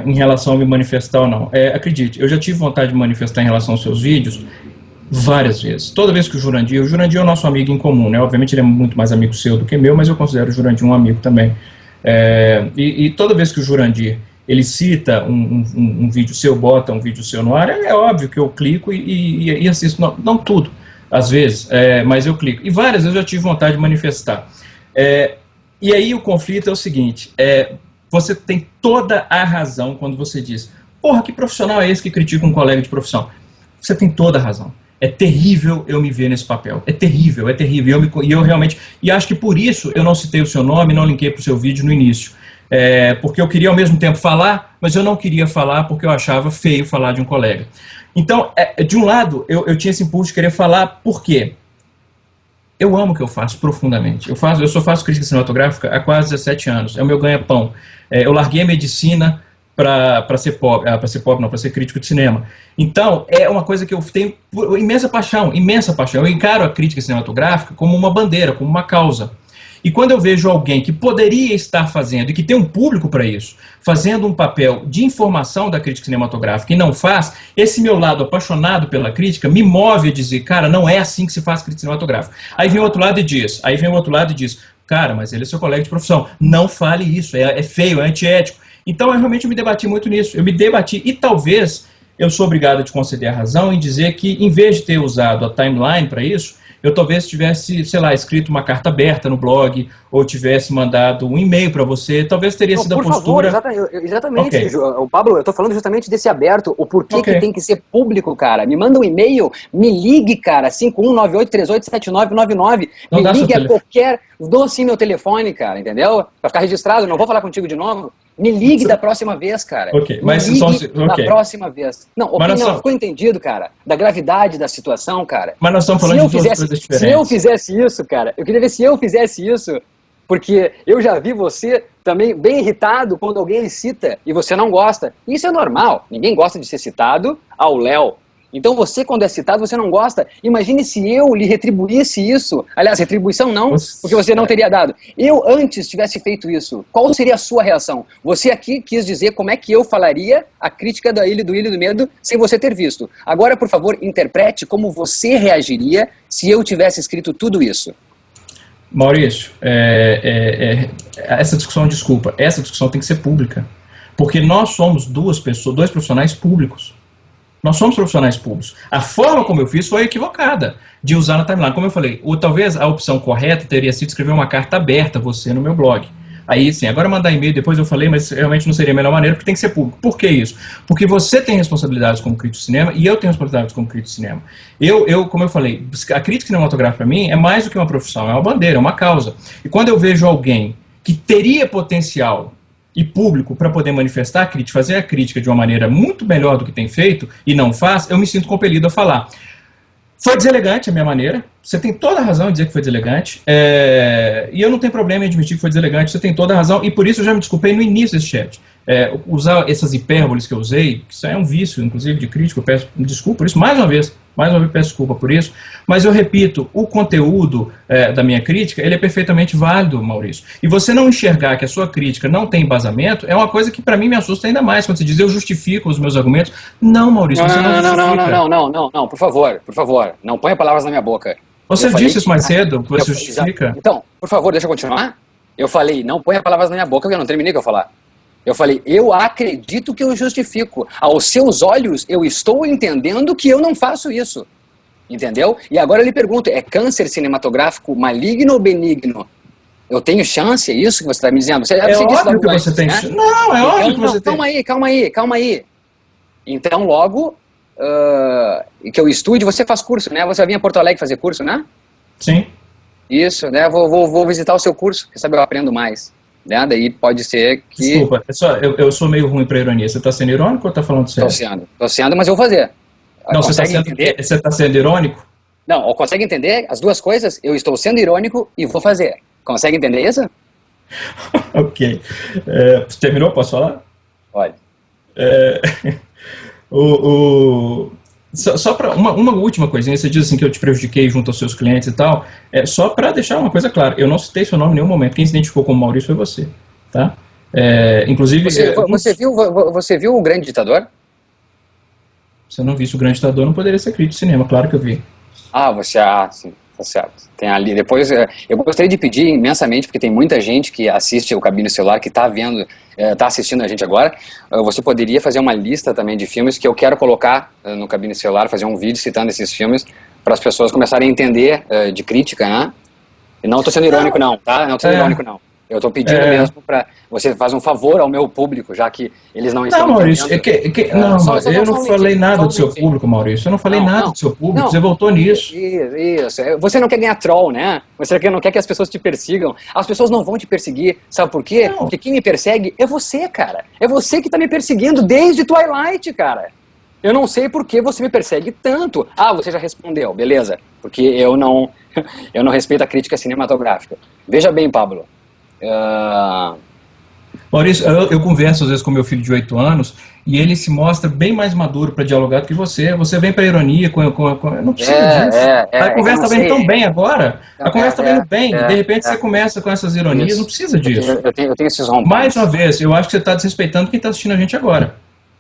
em relação a me manifestar ou não. Acredite, eu já tive vontade de manifestar em relação aos seus vídeos várias vezes. Toda vez que o Jurandir é o nosso amigo em comum, né? Obviamente ele é muito mais amigo seu do que meu, mas eu considero o Jurandir um amigo também. E toda vez que o Jurandir ele cita um vídeo seu, bota um vídeo seu no ar, é óbvio que eu clico e assisto, não tudo. Às vezes, mas eu clico. E várias vezes eu já tive vontade de manifestar. E aí o conflito é o seguinte, você tem toda a razão quando você diz, porra, que profissional é esse que critica um colega de profissão? Você tem toda a razão. É terrível eu me ver nesse papel. É terrível, é terrível. E eu realmente... E acho que por isso eu não citei o seu nome, não linkei para o seu vídeo no início. Porque eu queria ao mesmo tempo falar, mas eu não queria falar porque eu achava feio falar de um colega. Então, de um lado, eu tinha esse impulso de querer falar, por quê? Eu amo o que eu faço profundamente. Eu só faço crítica cinematográfica há quase 17 anos. É o meu ganha-pão. Eu larguei a medicina para ser pobre, para ser crítico de cinema. Então, é uma coisa que eu tenho imensa paixão. Eu encaro a crítica cinematográfica como uma bandeira, como uma causa. E quando eu vejo alguém que poderia estar fazendo, e que tem um público para isso, fazendo um papel de informação da crítica cinematográfica e não faz, esse meu lado apaixonado pela crítica me move a dizer, cara, não é assim que se faz crítica cinematográfica. Aí vem o outro lado e diz, cara, mas ele é seu colega de profissão, não fale isso, é feio, é antiético. Então, eu realmente me debati muito nisso. Eu me debati e talvez eu sou obrigado a te conceder a razão em dizer que, em vez de ter usado a timeline para isso, eu talvez tivesse, sei lá, escrito uma carta aberta no blog, ou tivesse mandado um e-mail para você, talvez teria sido a postura... Favor, exatamente, okay. Pablo, eu tô falando justamente desse aberto, o porquê que tem que ser público, cara. Me manda um e-mail, me ligue, cara, 5198387999, me ligue a qualquer... Dou sim meu telefone, cara, entendeu? Pra ficar registrado, não vou falar contigo de novo. Me ligue da próxima vez, cara. Ok, mas me ligue da próxima vez. Não, ficou entendido, cara, da gravidade da situação, cara. Mas nós estamos falando de duas coisas diferentes. Se eu fizesse isso, cara, eu queria ver se eu fizesse isso, porque eu já vi você também bem irritado quando alguém lhe cita e você não gosta. Isso é normal, ninguém gosta de ser citado ao léu. Então você, quando é citado, você não gosta. Imagine se eu lhe retribuísse isso. Aliás, retribuição não, porque você não teria dado. Eu antes tivesse feito isso, qual seria a sua reação? Você aqui quis dizer como é que eu falaria a crítica da Ilha do Medo sem você ter visto. Agora, por favor, interprete como você reagiria se eu tivesse escrito tudo isso. Maurício, essa discussão tem que ser pública. Porque nós somos dois profissionais públicos. Nós somos profissionais públicos. A forma como eu fiz foi equivocada de usar na timeline. Como eu falei, talvez a opção correta teria sido escrever uma carta aberta a você no meu blog. Aí sim, agora mandar e-mail, depois eu falei, mas realmente não seria a melhor maneira, porque tem que ser público. Por que isso? Porque você tem responsabilidades como crítico de cinema e eu tenho responsabilidades como crítico de cinema. Como eu falei, a crítica cinematográfica para mim é mais do que uma profissão, é uma bandeira, é uma causa. E quando eu vejo alguém que teria potencial e público para poder manifestar a crítica, fazer a crítica de uma maneira muito melhor do que tem feito e não faz, eu me sinto compelido a falar. Foi deselegante a minha maneira, você tem toda a razão em dizer que foi deselegante, e eu não tenho problema em admitir que foi deselegante, você tem toda a razão, e por isso eu já me desculpei no início desse chat. Usar essas hipérboles que eu usei, que isso é um vício, inclusive, de crítico, eu peço desculpa por isso, mais uma vez peço desculpa por isso, mas eu repito, o conteúdo da minha crítica, ele é perfeitamente válido, Maurício. E você não enxergar que a sua crítica não tem embasamento, é uma coisa que para mim me assusta ainda mais, quando você diz, eu justifico os meus argumentos. Não, Maurício, você não justifica. Não, por favor, não ponha palavras na minha boca. Você disse isso mais cedo, que você justifica. Então, por favor, deixa eu continuar. Eu falei, não ponha palavras na minha boca, porque eu não terminei o que eu falar. Eu falei, eu acredito que eu justifico. Aos seus olhos, eu estou entendendo que eu não faço isso. Entendeu? E agora eu lhe pergunto, é câncer cinematográfico maligno ou benigno? Eu tenho chance? É isso que você está me dizendo? Óbvio que você tem chance. Não, é óbvio que você tem. Calma aí. Então, logo, que eu estude, você faz curso, né? Você vai vir a Porto Alegre fazer curso, né? Sim. Isso, né? Vou visitar o seu curso, quem sabe eu aprendo mais. Né? Daí pode ser que... Desculpa, eu sou meio ruim para ironia. Você está sendo irônico ou está falando sério? Tô sendo, mas eu vou fazer. Não, você está sendo irônico? Não, consegue entender as duas coisas? Eu estou sendo irônico e vou fazer. Consegue entender isso? Ok. Terminou? Posso falar? Pode. Só para uma última coisinha, você diz assim que eu te prejudiquei junto aos seus clientes e tal, só para deixar uma coisa clara, eu não citei seu nome em nenhum momento, quem se identificou como Maurício foi você, tá? Inclusive... Você viu O Grande Ditador? Se eu não visse O Grande Ditador, não poderia ser crítico de cinema, claro que eu vi. Sim, tá certo. Tem ali, depois, eu gostaria de pedir imensamente, porque tem muita gente que assiste o Cabine Celular, que está assistindo a gente agora, você poderia fazer uma lista também de filmes que eu quero colocar no Cabine Celular, fazer um vídeo citando esses filmes, para as pessoas começarem a entender de crítica, né? E não estou sendo irônico não, tá? Não estou sendo irônico não. Eu estou pedindo mesmo para você fazer um favor ao meu público, já que eles não estão Não, Maurício, entendendo. eu não falei nada do seu público, Maurício. Eu não falei nada do seu público, você voltou nisso. Isso. Você não quer ganhar troll, né? Você não quer que as pessoas te persigam. As pessoas não vão te perseguir. Sabe por quê? Não. Porque quem me persegue é você, cara. É você que está me perseguindo desde Twilight, cara. Eu não sei por que você me persegue tanto. Ah, você já respondeu, beleza. Porque eu não respeito a crítica cinematográfica. Veja bem, Pablo. Maurício, eu converso às vezes com meu filho de 8 anos e ele se mostra bem mais maduro para dialogar do que você. Você vem para ironia, não precisa disso. A conversa está indo tão bem agora. A conversa está indo bem. De repente você começa com essas ironias, não precisa disso. Eu tenho esses rompos. Mais uma vez, eu acho que você está desrespeitando quem está assistindo a gente agora.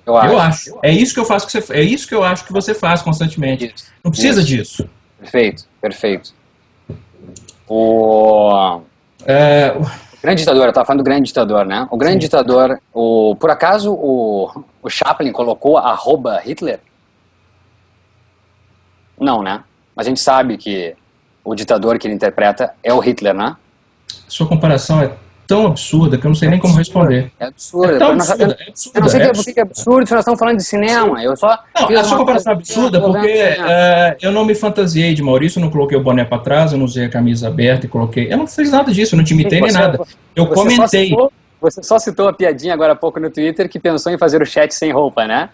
Eu acho. É isso que eu faço. É isso que eu acho que você faz constantemente. Não precisa disso. Perfeito. O Grande Ditador, eu estava falando do Grande Ditador, né? O Grande Ditador, por acaso o Chaplin colocou @Hitler? Não, né? Mas a gente sabe que o ditador que ele interpreta é o Hitler, né? Sua comparação é tão absurda que eu não sei nem como responder. É absurdo. É absurda. Eu não sei por que é absurdo, nós estamos falando de cinema. Eu só a sua comparação é absurda porque eu não me fantasiei de Maurício, eu não coloquei o boné para trás, eu não usei a camisa aberta e coloquei... Eu não fiz nada disso, eu não te imitei nem nada. Eu comentei. Você só citou a piadinha agora há pouco no Twitter que pensou em fazer o chat sem roupa, né?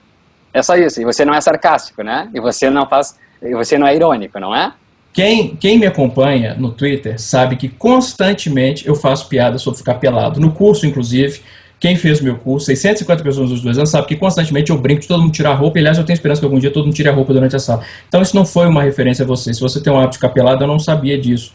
É só isso. E você não é sarcástico, né? E você não é irônico, não é? Quem me acompanha no Twitter sabe que constantemente eu faço piada sobre ficar pelado. No curso, inclusive, quem fez o meu curso, 650 pessoas nos 2 anos, sabe que constantemente eu brinco de todo mundo tirar a roupa. E, aliás, eu tenho esperança que algum dia todo mundo tire a roupa durante a sala. Então isso não foi uma referência a você. Se você tem um hábito de ficar pelado, eu não sabia disso.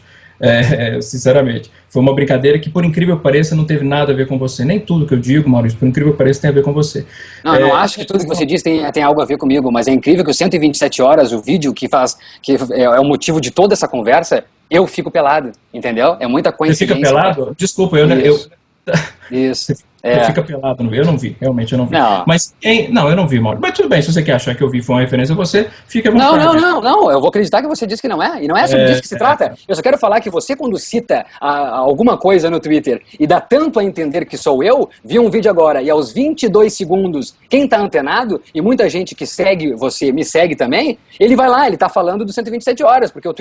Sinceramente. Foi uma brincadeira que, por incrível que pareça, não teve nada a ver com você. Nem tudo que eu digo, Maurício, por incrível que pareça, tem a ver com você. Não, eu não acho que tudo que você diz tem algo a ver comigo, mas é incrível que o 127 horas, o vídeo que é o motivo de toda essa conversa, eu fico pelado, entendeu? É muita coincidência. Você fica pelado? Desculpa, Isso. Você fica pelado, eu não vi, realmente eu não vi. Não. Mas eu não vi, Maurício. Mas tudo bem, se você quer achar que eu vi foi uma referência a você, fica à vontade. Não, eu vou acreditar que você disse que não é, e não é sobre disso que se trata. Eu só quero falar que você, quando cita alguma coisa no Twitter e dá tanto a entender que sou eu, vi um vídeo agora e aos 22 segundos, quem tá antenado, e muita gente que segue você, me segue também, ele vai lá, ele tá falando do 127 horas, porque eu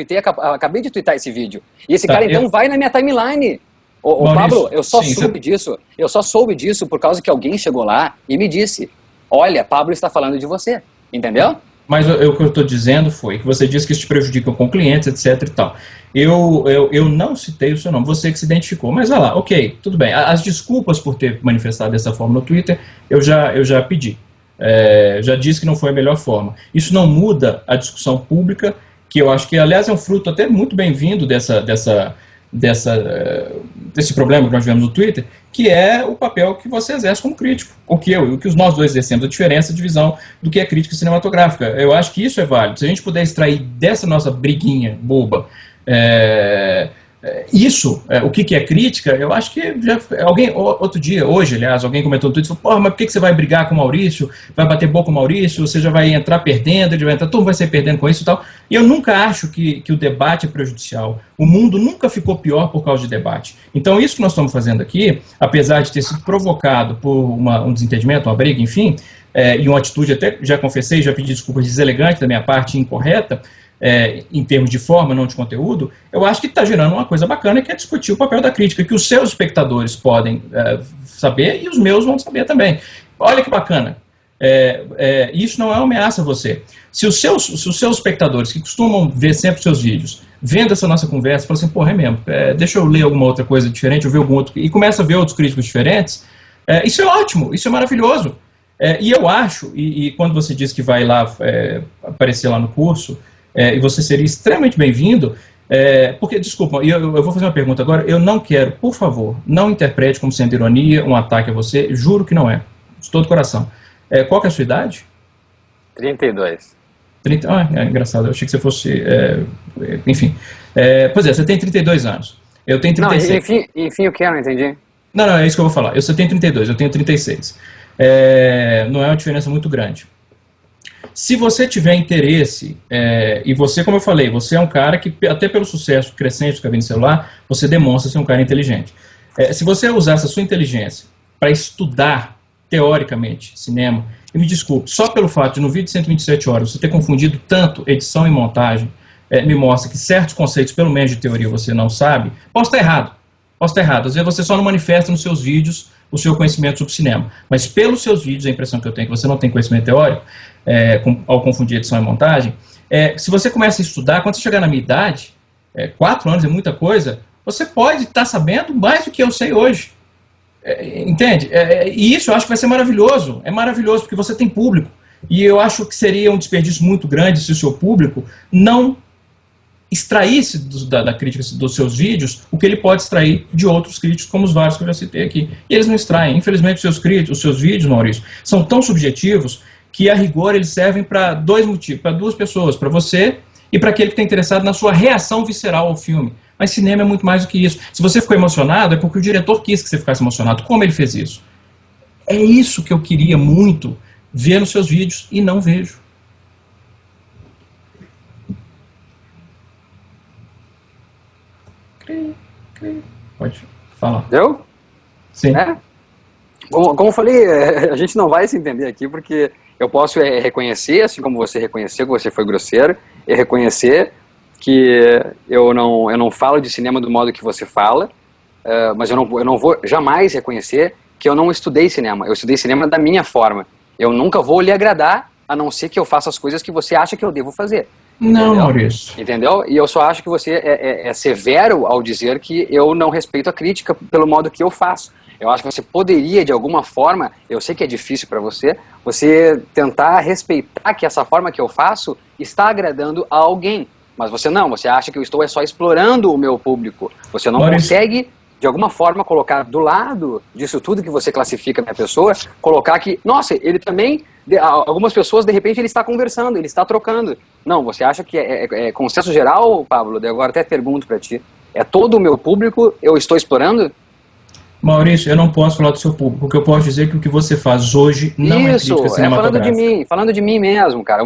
acabei de tweetar esse vídeo. E esse cara, então, vai na minha timeline. Pablo, eu só soube disso por causa que alguém chegou lá e me disse, olha, Pablo está falando de você, entendeu? Mas o que eu estou dizendo foi que você disse que isso te prejudica com clientes, etc e tal. Eu não citei o seu nome, você que se identificou, mas vai lá, ok, tudo bem. As desculpas por ter manifestado dessa forma no Twitter, eu já pedi. Já disse que não foi a melhor forma. Isso não muda a discussão pública, que eu acho que, aliás, é um fruto até muito bem-vindo desse problema que nós vivemos no Twitter, que é o papel que você exerce como crítico, o que nós dois exercemos, a diferença de visão do que é crítica cinematográfica. Eu acho que isso é válido. Se a gente puder extrair dessa nossa briguinha boba o que é crítica, eu acho que outro dia, hoje, aliás, alguém comentou no Twitter, falou, porra, mas por que você vai brigar com o Maurício, vai bater boca com o Maurício, você já vai entrar perdendo, todo mundo vai sair perdendo com isso e tal. E eu nunca acho que o debate é prejudicial. O mundo nunca ficou pior por causa de debate. Então isso que nós estamos fazendo aqui, apesar de ter sido provocado por um desentendimento, uma briga, enfim, e uma atitude, até já confessei, já pedi desculpas, deselegante da minha parte, incorreta, em termos de forma, não de conteúdo, eu acho que está gerando uma coisa bacana, que é discutir o papel da crítica, que os seus espectadores podem saber e os meus vão saber também. Olha que bacana. Isso não é uma ameaça a você. Se os seus espectadores, que costumam ver sempre os seus vídeos, vendo essa nossa conversa, falam assim, porra, é mesmo, deixa eu ler alguma outra coisa diferente, eu ver algum outro, e começa a ver outros críticos diferentes, isso é ótimo, isso é maravilhoso. E eu acho, e quando você diz que vai lá aparecer lá no curso, e você seria extremamente bem-vindo, porque, desculpa, eu vou fazer uma pergunta agora, eu não quero, por favor, não interprete como sendo ironia, um ataque a você, juro que não é, de todo coração. Qual que é a sua idade? 32. 30, engraçado, eu achei que você fosse, enfim, pois você tem 32 anos, eu tenho 36. Não, enfim, o que? Eu não entendi. Não, é isso que eu vou falar, você tem 32, eu tenho 36, não é uma diferença muito grande. Se você tiver interesse, e você, como eu falei, você é um cara que, até pelo sucesso crescente do Cabine Celular, você demonstra ser um cara inteligente. Se você usasse a sua inteligência para estudar, teoricamente, cinema, e me desculpe, só pelo fato de no vídeo de 127 horas você ter confundido tanto edição e montagem, me mostra que certos conceitos, pelo menos de teoria, você não sabe, posso estar errado. Posso estar errado. Às vezes você só não manifesta nos seus vídeos o seu conhecimento sobre cinema. Mas pelos seus vídeos, a impressão que eu tenho é que você não tem conhecimento teórico, ao confundir edição e montagem, se você começa a estudar, quando você chegar na minha idade, 4 anos é muita coisa, você pode estar sabendo mais do que eu sei hoje. Entende? E isso eu acho que vai ser maravilhoso. É maravilhoso, porque você tem público. E eu acho que seria um desperdício muito grande se o seu público não extraísse da crítica dos seus vídeos o que ele pode extrair de outros críticos, como os vários que eu já citei aqui. E eles não extraem. Infelizmente, os seus vídeos, Maurício, são tão subjetivos que, a rigor, eles servem para dois motivos, para duas pessoas, para você e para aquele que está interessado na sua reação visceral ao filme. Mas cinema é muito mais do que isso. Se você ficou emocionado, é porque o diretor quis que você ficasse emocionado. Como ele fez isso? É isso que eu queria muito ver nos seus vídeos e não vejo. Pode falar. Deu? Sim. Como eu falei, a gente não vai se entender aqui, porque eu posso reconhecer, assim como você reconheceu que você foi grosseiro, e reconhecer que eu não falo de cinema do modo que você fala, mas eu não vou jamais reconhecer que eu não estudei cinema. Eu estudei cinema da minha forma. Eu nunca vou lhe agradar, a não ser que eu faça as coisas que você acha que eu devo fazer. Não, entendeu? Maurício. Entendeu? E eu só acho que você é severo ao dizer que eu não respeito a crítica pelo modo que eu faço. Eu acho que você poderia, de alguma forma, eu sei que é difícil para você tentar respeitar que essa forma que eu faço está agradando a alguém. Mas você não, você acha que eu estou só explorando o meu público. Você não consegue, de alguma forma, colocar do lado disso tudo que você classifica a minha pessoa, colocar que, nossa, ele também, algumas pessoas, de repente, ele está conversando, ele está trocando. Não, você acha que é consenso geral, Pablo? Agora até pergunto para ti, é todo o meu público eu estou explorando? Maurício, eu não posso falar do seu público. O que eu posso dizer é que o que você faz hoje não é crítica cinematográfica. Falando de mim mesmo, cara.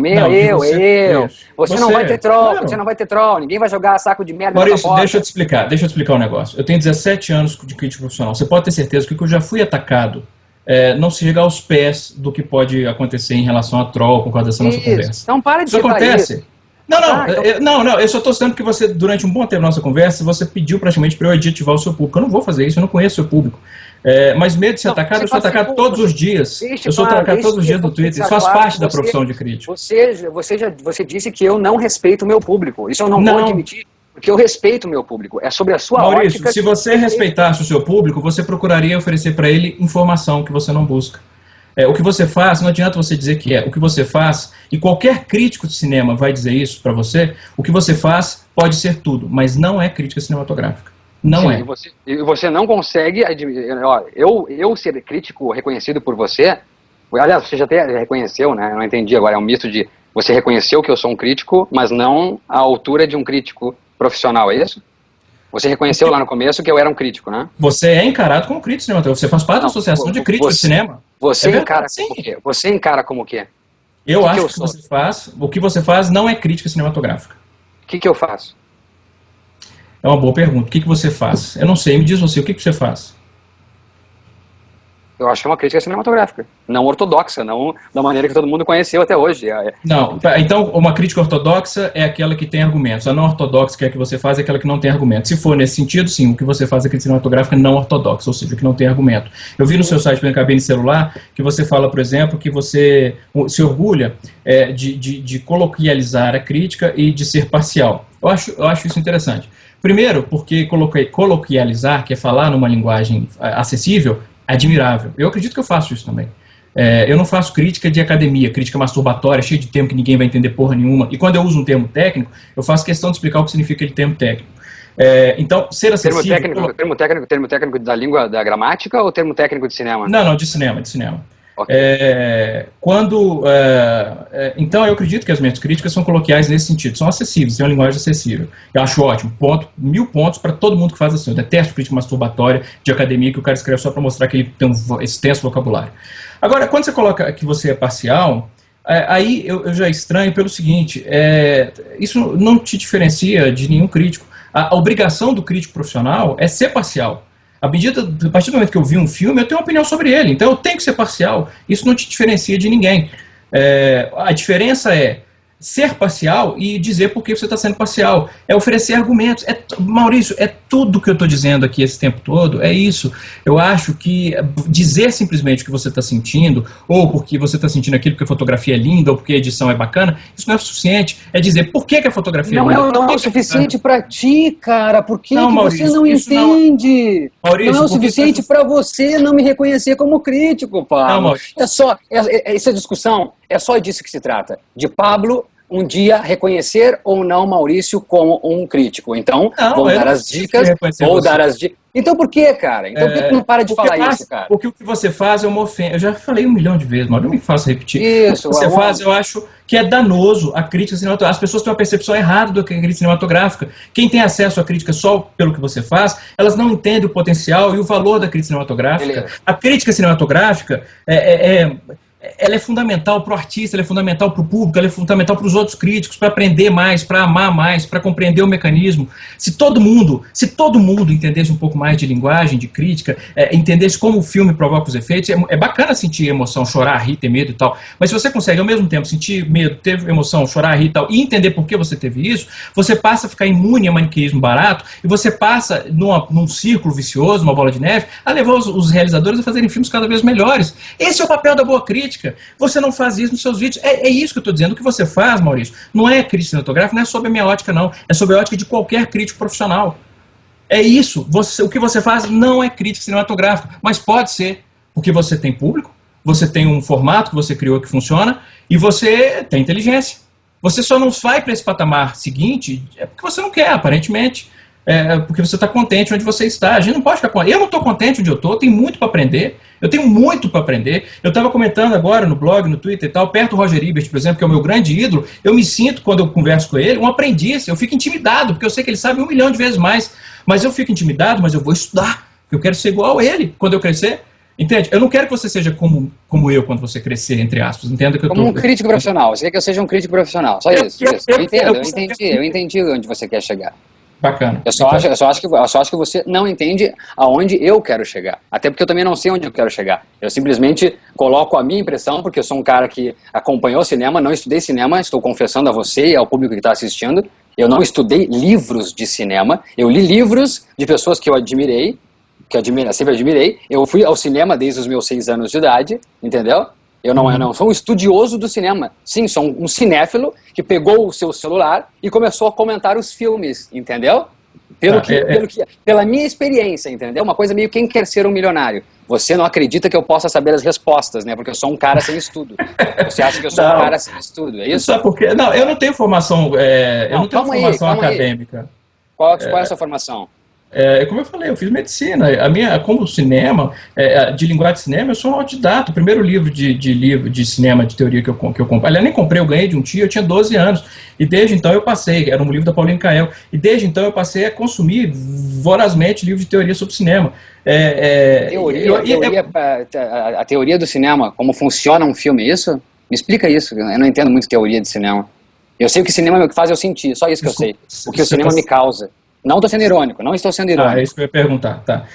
Você não vai ter troll, claro. Você não vai ter troll. Ninguém vai jogar saco de merda na Maurício, deixa eu te explicar um negócio. Eu tenho 17 anos de crítica profissional. Você pode ter certeza que eu já fui atacado não se chega aos pés do que pode acontecer em relação a troll por causa dessa nossa conversa. Então para de isso acontece. Isso. Não, eu só estou citando que você, durante um bom tempo da nossa conversa, você pediu praticamente para eu adjetivar o seu público. Eu não vou fazer isso, eu não conheço o seu público. Mas medo de ser atacado, eu sou atacado todos os dias. Eu sou atacado todos os dias no Twitter. Isso faz parte da profissão de crítico. Você disse que eu não respeito o meu público. Isso eu não vou admitir, porque eu respeito o meu público. É sobre a sua Maurício, ótica. Se você respeitasse o seu público, você procuraria oferecer para ele informação que você não busca. O que você faz, não adianta você dizer que o que você faz, e qualquer crítico de cinema vai dizer isso para você, o que você faz pode ser tudo, mas não é crítica cinematográfica. Não é. E você não consegue admitir, eu ser crítico reconhecido por você, aliás, você já até reconheceu, né? Eu não entendi agora, é um misto de você reconheceu que eu sou um crítico, mas não à altura de um crítico profissional, é isso? Você reconheceu lá no começo que eu era um crítico, né? Você é encarado como crítico cinematográfico. Você faz parte da Associação de Críticos de Cinema. Você encara como o quê? Você encara como o quê? Eu acho que o que você faz não é crítica cinematográfica. O que eu faço? É uma boa pergunta. O que você faz? Eu não sei. Me diz você, o que você faz? Eu acho que é uma crítica cinematográfica. Não ortodoxa, não da maneira que todo mundo conheceu até hoje. Não, então uma crítica ortodoxa é aquela que tem argumentos. A não ortodoxa, que é a que você faz, é aquela que não tem argumentos. Se for nesse sentido, sim, o que você faz é crítica cinematográfica não ortodoxa, ou seja, o que não tem argumento. Eu vi no seu site, pela cabine celular, que você fala, por exemplo, que você se orgulha de coloquializar a crítica e de ser parcial. Eu acho isso interessante. Primeiro, porque coloquializar, que é falar numa linguagem acessível, admirável. Eu acredito que eu faço isso também. Eu não faço crítica de academia, crítica masturbatória, cheia de termo que ninguém vai entender porra nenhuma. E quando eu uso um termo técnico, eu faço questão de explicar o que significa aquele termo técnico. Então, ser acessível... Termo técnico da língua, da gramática ou termo técnico de cinema? Não, de cinema. Okay. Então eu acredito que as minhas críticas são coloquiais nesse sentido, são acessíveis, têm uma linguagem acessível. Eu acho ótimo, 1000 pontos para todo mundo que faz assim. Eu detesto crítica masturbatória de academia que o cara escreve só para mostrar que ele tem um extenso vocabulário. Agora, quando você coloca que você é parcial, aí eu já estranho pelo seguinte, isso não te diferencia de nenhum crítico. A obrigação do crítico profissional é ser parcial. A partir do momento que eu vi um filme, eu tenho uma opinião sobre ele, então eu tenho que ser parcial. Isso não te diferencia de ninguém. A diferença é ser parcial e dizer por que você está sendo parcial. É oferecer argumentos. Maurício, é tudo que eu estou dizendo aqui esse tempo todo, é isso. Eu acho que dizer simplesmente o que você está sentindo, ou porque você está sentindo aquilo porque a fotografia é linda, ou porque a edição é bacana, isso não é suficiente. É dizer por que a fotografia é linda. Não é o suficiente para ti, cara. Por que, Maurício, você não entende? Maurício, não é o suficiente para você não me reconhecer como crítico, Pablo. Essa discussão é só disso que se trata. De Pablo um dia reconhecer ou não Maurício como um crítico. Então, vou dar as dicas, Então por que, cara? Então por que tu não para de falar isso, cara? Porque o que você faz é uma ofensa. Eu já falei 1 milhão de vezes, mas não me faça repetir. Isso, o que você faz, eu acho que é danoso a crítica cinematográfica. As pessoas têm uma percepção errada do que é crítica cinematográfica. Quem tem acesso à crítica só pelo que você faz, elas não entendem o potencial e o valor da crítica cinematográfica. Beleza. A crítica cinematográfica ela é fundamental para o artista, ela é fundamental para o público, ela é fundamental para os outros críticos, para aprender mais, para amar mais, para compreender o mecanismo. Se todo mundo entendesse um pouco mais de linguagem, de crítica, entendesse como o filme provoca os efeitos, é bacana sentir emoção, chorar, rir, ter medo e tal, mas se você consegue ao mesmo tempo sentir medo, ter emoção, chorar, rir e tal, e entender por que você teve isso, você passa a ficar imune a maniqueísmo barato, e você passa num círculo vicioso, uma bola de neve, a levar os realizadores a fazerem filmes cada vez melhores. Esse é o papel da boa crítica. Você não faz isso nos seus vídeos. É isso que eu estou dizendo. O que você faz, Maurício, não é crítica cinematográfica, não é sobre a minha ótica, não. É sobre a ótica de qualquer crítico profissional. É isso. O que você faz não é crítica cinematográfica, mas pode ser, porque você tem público, você tem um formato que você criou que funciona, e você tem inteligência. Você só não vai para esse patamar seguinte porque você não quer, aparentemente. Porque você está contente onde você está. A gente não pode ficar contente. Eu não estou contente onde eu estou, tenho muito para aprender. Eu tenho muito para aprender. Eu estava comentando agora no blog, no Twitter e tal, perto do Roger Ebert, por exemplo, que é o meu grande ídolo, eu me sinto, quando eu converso com ele, um aprendiz. Eu fico intimidado, porque eu sei que ele sabe 1 milhão de vezes mais. Mas eu fico intimidado, mas eu vou estudar. Eu quero ser igual a ele quando eu crescer. Entende? Eu não quero que você seja como eu quando você crescer, entre aspas. Entenda que eu como um crítico profissional. Você quer que eu seja um crítico profissional. Só isso. Eu entendi onde você quer chegar. Bacana. Eu só acho que você não entende aonde eu quero chegar. Até porque eu também não sei onde eu quero chegar. Eu simplesmente coloco a minha impressão, porque eu sou um cara que acompanhou cinema, não estudei cinema, estou confessando a você e ao público que está assistindo. Eu não estudei livros de cinema. Eu li livros de pessoas que eu admirei, sempre admirei. Eu fui ao cinema desde os meus 6 anos de idade, entendeu? Eu não sou um estudioso do cinema. Sim, sou um cinéfilo que pegou o seu celular e começou a comentar os filmes, entendeu? Pela minha experiência, entendeu? Uma coisa meio quem quer ser um milionário. Você não acredita que eu possa saber as respostas, né? Porque eu sou um cara sem estudo. Você acha que eu sou um cara sem estudo, é isso? Sabe por quê? Não, eu não tenho formação, eu não tenho formação acadêmica. Qual é a sua formação? Como eu falei, eu fiz medicina. Como cinema, de linguagem de cinema, eu sou um autodidata. O primeiro livro de cinema, de teoria que eu comprei, aliás, nem comprei, eu ganhei de um tio, eu tinha 12 anos. E desde então eu passei, era um livro da Pauline Kael, e desde então eu passei a consumir vorazmente livros de teoria sobre cinema. A teoria do cinema, como funciona um filme, isso? Me explica isso, eu não entendo muito teoria de cinema. Eu sei o que cinema me faz eu sentir, só isso que eu sei. O que o cinema me causa. Não estou sendo irônico, não estou sendo irônico. É isso que eu ia perguntar, tá.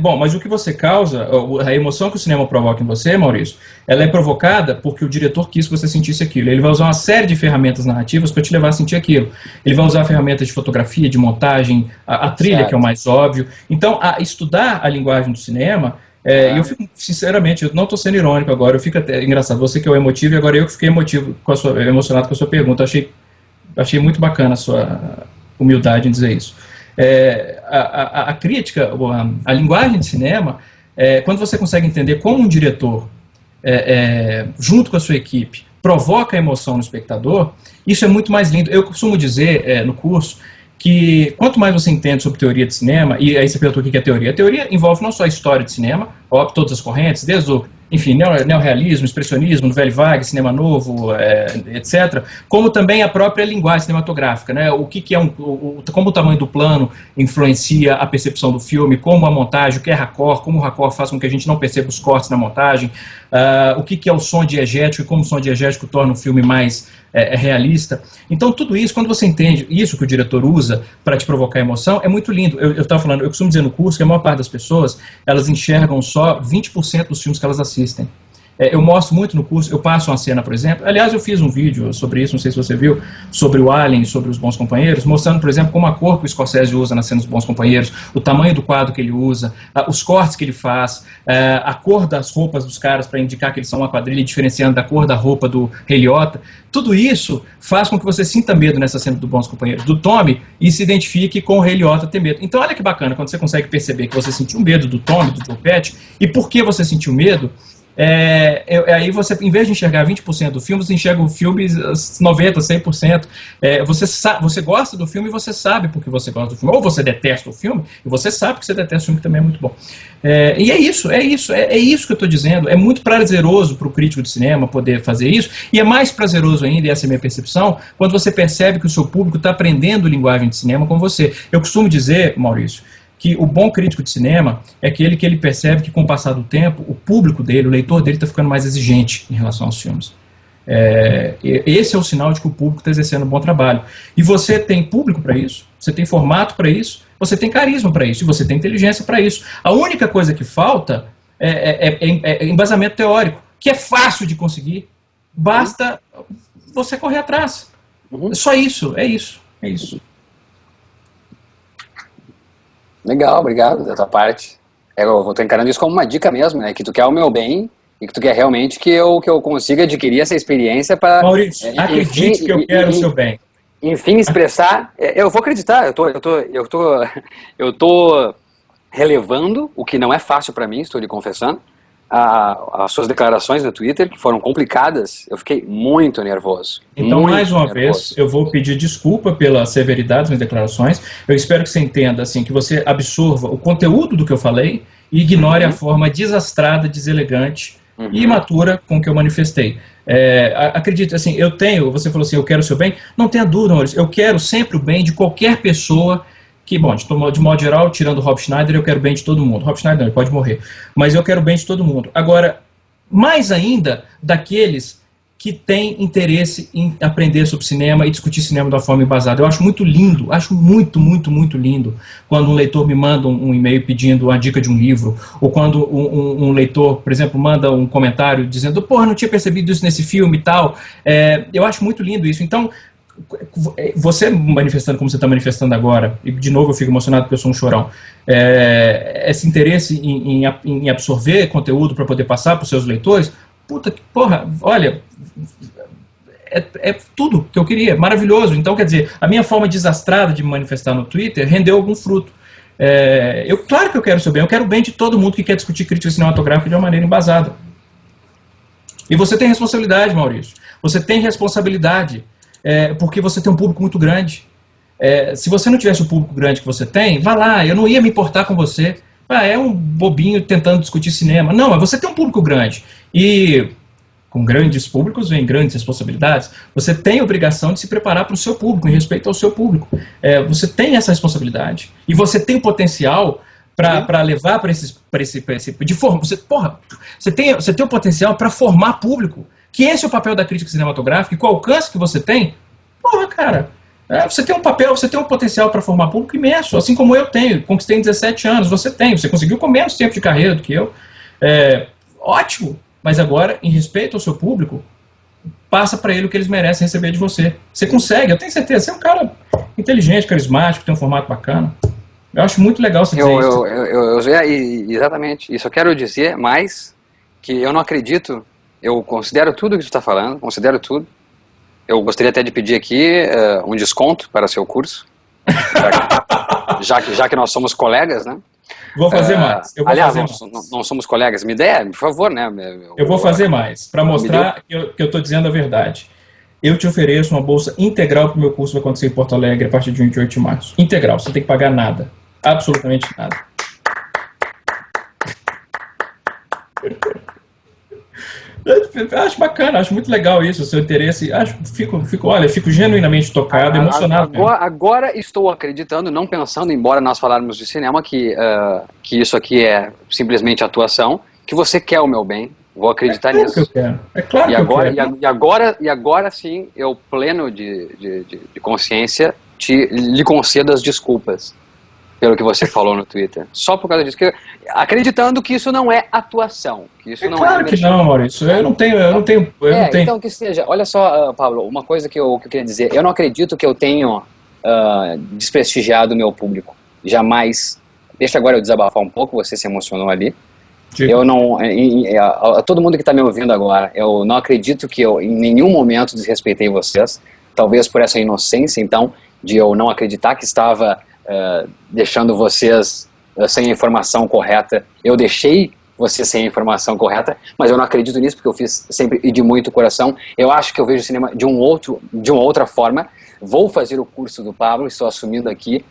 Bom, mas o que você causa, a emoção que o cinema provoca em você, Maurício, ela é provocada porque o diretor quis que você sentisse aquilo. Ele vai usar uma série de ferramentas narrativas para te levar a sentir aquilo. Ele vai usar ferramentas de fotografia, de montagem, a trilha, certo, que é o mais óbvio. Então, estudar a linguagem do cinema, eu fico, sinceramente, eu não estou sendo irônico agora, eu fico até engraçado, você que é o emotivo, e agora eu que fiquei emocionado com a sua pergunta. Achei muito bacana a sua humildade em dizer isso. A crítica, a linguagem de cinema, quando você consegue entender como um diretor, junto com a sua equipe, provoca a emoção no espectador, isso é muito mais lindo. Eu costumo dizer no curso que quanto mais você entende sobre teoria de cinema, e aí você perguntou o que é teoria. A teoria envolve não só a história de cinema, todas as correntes, desde o neorrealismo, expressionismo, Nouvelle Vague, cinema novo, etc., como também a própria linguagem cinematográfica, né? Como o tamanho do plano influencia a percepção do filme, como a montagem, o que é raccord, como o raccord faz com que a gente não perceba os cortes na montagem, o que é o som diegético e como o som diegético torna o filme mais realista. Então, tudo isso, quando você entende isso que o diretor usa para te provocar emoção, é muito lindo. Eu estava falando, eu costumo dizer no curso que a maior parte das pessoas, elas enxergam só 20% dos filmes que elas assistem. Eu mostro muito no curso, eu passo uma cena, por exemplo. Aliás, eu fiz um vídeo sobre isso, não sei se você viu, sobre o Alien, sobre os Bons Companheiros, mostrando, por exemplo, como a cor que o Scorsese usa na cena dos Bons Companheiros, o tamanho do quadro que ele usa, os cortes que ele faz, a cor das roupas dos caras para indicar que eles são uma quadrilha, diferenciando da cor da roupa do Rei Liotta. Tudo isso faz com que você sinta medo nessa cena do Bons Companheiros, do Tommy, e se identifique com o Rei Liotta ter medo. Então, olha que bacana, quando você consegue perceber que você sentiu medo do Tommy, do Joe Pesci, e por que você sentiu medo. Aí você, em vez de enxergar 20% do filme, você enxerga o filme 90%, 100%. Você gosta do filme e você sabe porque você gosta do filme. Ou você detesta o filme e você sabe que você detesta o filme, que também é muito bom. E é isso que eu estou dizendo. É muito prazeroso para o crítico de cinema poder fazer isso, e é mais prazeroso ainda, e essa é a minha percepção, quando você percebe que o seu público está aprendendo linguagem de cinema com você. Eu costumo dizer, Maurício, que o bom crítico de cinema é aquele que ele percebe que, com o passar do tempo, o público dele, o leitor dele, está ficando mais exigente em relação aos filmes. Esse é o sinal de que o público está exercendo um bom trabalho. E você tem público para isso, você tem formato para isso, você tem carisma para isso, e você tem inteligência para isso. A única coisa que falta é embasamento teórico, que é fácil de conseguir, basta você correr atrás. Só isso, é isso. Legal, obrigado da tua parte. Eu estou encarando isso como uma dica mesmo, né? Que tu quer o meu bem e que tu quer realmente que eu consiga adquirir essa experiência para... Maurício, acredite que eu quero o seu bem. Enfim, expressar... Eu vou acreditar, eu tô relevando o que não é fácil para mim, estou lhe confessando. As suas declarações no Twitter, que foram complicadas, eu fiquei muito nervoso. Então, mais uma vez, eu vou pedir desculpa pela severidade das minhas declarações. Eu espero que você entenda, assim, que você absorva o conteúdo do que eu falei e ignore a forma desastrada, deselegante e imatura com que eu manifestei. Acredite, assim, você falou assim, eu quero o seu bem. Não tenha dúvida, Maurício, eu quero sempre o bem de qualquer pessoa que, bom, de modo geral, tirando o Rob Schneider, eu quero o bem de todo mundo. Rob Schneider não, ele pode morrer. Mas eu quero o bem de todo mundo. Agora, mais ainda, daqueles que têm interesse em aprender sobre cinema e discutir cinema de uma forma embasada. Eu acho muito lindo, acho muito, muito, muito lindo quando um leitor me manda um e-mail pedindo uma dica de um livro, ou quando um leitor, por exemplo, manda um comentário dizendo, porra, não tinha percebido isso nesse filme e tal. Eu acho muito lindo isso. Então, você manifestando como você está manifestando agora, e de novo eu fico emocionado porque eu sou um chorão, esse interesse em absorver conteúdo para poder passar para os seus leitores, porra, olha, é tudo que eu queria, maravilhoso. Então, quer dizer, a minha forma desastrada de me manifestar no Twitter rendeu algum fruto. Claro que eu quero o seu bem, eu quero o bem de todo mundo que quer discutir crítica cinematográfica de uma maneira embasada. E você tem responsabilidade, Maurício, você tem responsabilidade. Porque você tem um público muito grande. Se você não tivesse o público grande que você tem, vá lá, eu não ia me importar com você. É um bobinho tentando discutir cinema. Não, mas você tem um público grande. E com grandes públicos vem grandes responsabilidades. Você tem a obrigação de se preparar para o seu público, em respeito ao seu público. Você tem essa responsabilidade. E você tem o potencial para levar para esse de forma. Você tem o potencial para formar público. Que esse é o papel da crítica cinematográfica, e com o alcance que você tem, porra, cara, você tem um papel, você tem um potencial para formar público imenso, assim como eu tenho, conquistei em 17 anos, você conseguiu com menos tempo de carreira do que eu, ótimo, mas agora, em respeito ao seu público, passa para ele o que eles merecem receber de você. Você consegue, eu tenho certeza, você é um cara inteligente, carismático, tem um formato bacana. Eu acho muito legal você dizer isso. Exatamente, isso eu quero dizer, mas que eu não acredito. Eu considero tudo o que tu está falando, considero tudo. Eu gostaria até de pedir aqui um desconto para seu curso, já que nós somos colegas, né? Vou fazer mais. Aliás, não somos colegas. Me dê, por favor, né? Eu vou fazer mais, para mostrar que eu estou dizendo a verdade. Eu te ofereço uma bolsa integral para o meu curso que vai acontecer em Porto Alegre a partir de 28 de março. Integral, você tem que pagar nada. Absolutamente nada. Eu acho bacana, acho muito legal isso, o seu interesse. Fico genuinamente tocado, emocionado. Agora estou acreditando, não pensando, embora nós falarmos de cinema, que isso aqui é simplesmente atuação, que você quer o meu bem, Vou acreditar É claro que eu nisso. quero. É claro E que eu agora, quero. e agora sim, eu pleno de consciência, lhe concedo as desculpas pelo que você falou no Twitter. Só por causa disso. Acreditando que isso não é atuação. Que isso É não é claro que não, Maurício. Eu não tenho. Então que seja. Olha só, Pablo, uma coisa que eu queria dizer. Eu não acredito que eu tenho desprestigiado o meu público. Jamais. Deixa agora eu desabafar um pouco, você se emocionou ali. Digo, Eu não. A todo mundo que está me ouvindo agora, eu não acredito que eu em nenhum momento desrespeitei vocês. Talvez por essa inocência, então, de eu não acreditar que estava deixando vocês sem a informação correta. Eu deixei vocês sem a informação correta, mas eu não acredito nisso porque eu fiz sempre e de muito coração. Eu acho que eu vejo o cinema de uma outra forma. Vou fazer o curso do Pablo, estou assumindo aqui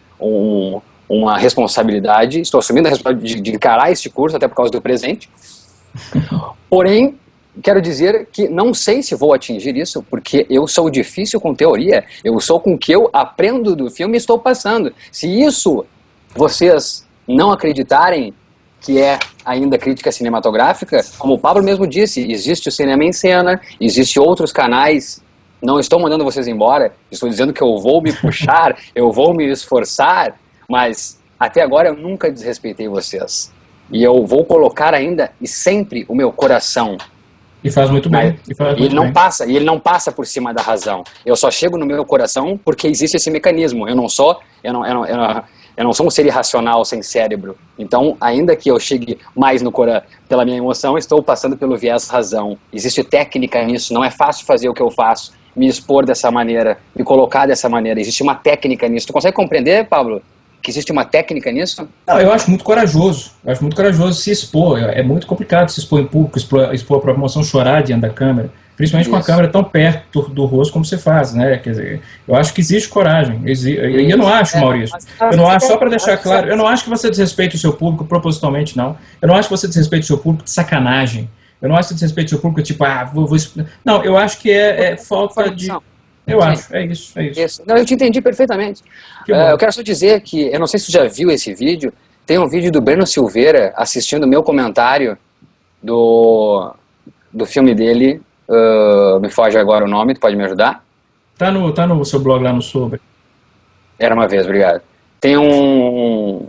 uma responsabilidade, estou assumindo a responsabilidade de encarar este curso, até por causa do presente. Porém, quero dizer que não sei se vou atingir isso, porque eu sou difícil com teoria, eu sou com o que eu aprendo do filme e estou passando. Se isso vocês não acreditarem que é ainda crítica cinematográfica, como o Pablo mesmo disse, existe o Cinema em Cena, existe outros canais, não estou mandando vocês embora, estou dizendo que eu vou me puxar, eu vou me esforçar, mas até agora eu nunca desrespeitei vocês. E eu vou colocar ainda e sempre o meu coração. E faz muito bem. E ele não passa por cima da razão. Eu só chego no meu coração porque existe esse mecanismo. Eu não sou um ser irracional sem cérebro. Então, ainda que eu chegue mais no coração pela minha emoção, estou passando pelo viés razão. Existe técnica nisso. Não é fácil fazer o que eu faço, me expor dessa maneira, me colocar dessa maneira. Existe uma técnica nisso. Tu consegue compreender, Pablo, que existe uma técnica nisso? Não, eu acho muito corajoso. Eu acho muito corajoso se expor. É muito complicado se expor em público, expor a própria emoção, chorar diante da câmera. Principalmente com a câmera tão perto do rosto como você faz, né? Quer dizer, eu acho que existe coragem. E eu não acho, Maurício. Eu não acho, só para deixar claro, eu não acho que você desrespeita o seu público propositalmente, não. Eu não acho que você desrespeita o seu público de sacanagem. Eu não acho que você desrespeita o seu público tipo, vou... Não, eu acho que é falta de... Eu acho, é isso. Não, eu te entendi perfeitamente. Eu quero só dizer que, eu não sei se você já viu esse vídeo, tem um vídeo do Breno Silveira assistindo o meu comentário do filme dele, me foge agora o nome, tu pode me ajudar? Tá no seu blog lá no Sobre. Era uma vez, obrigado. Tem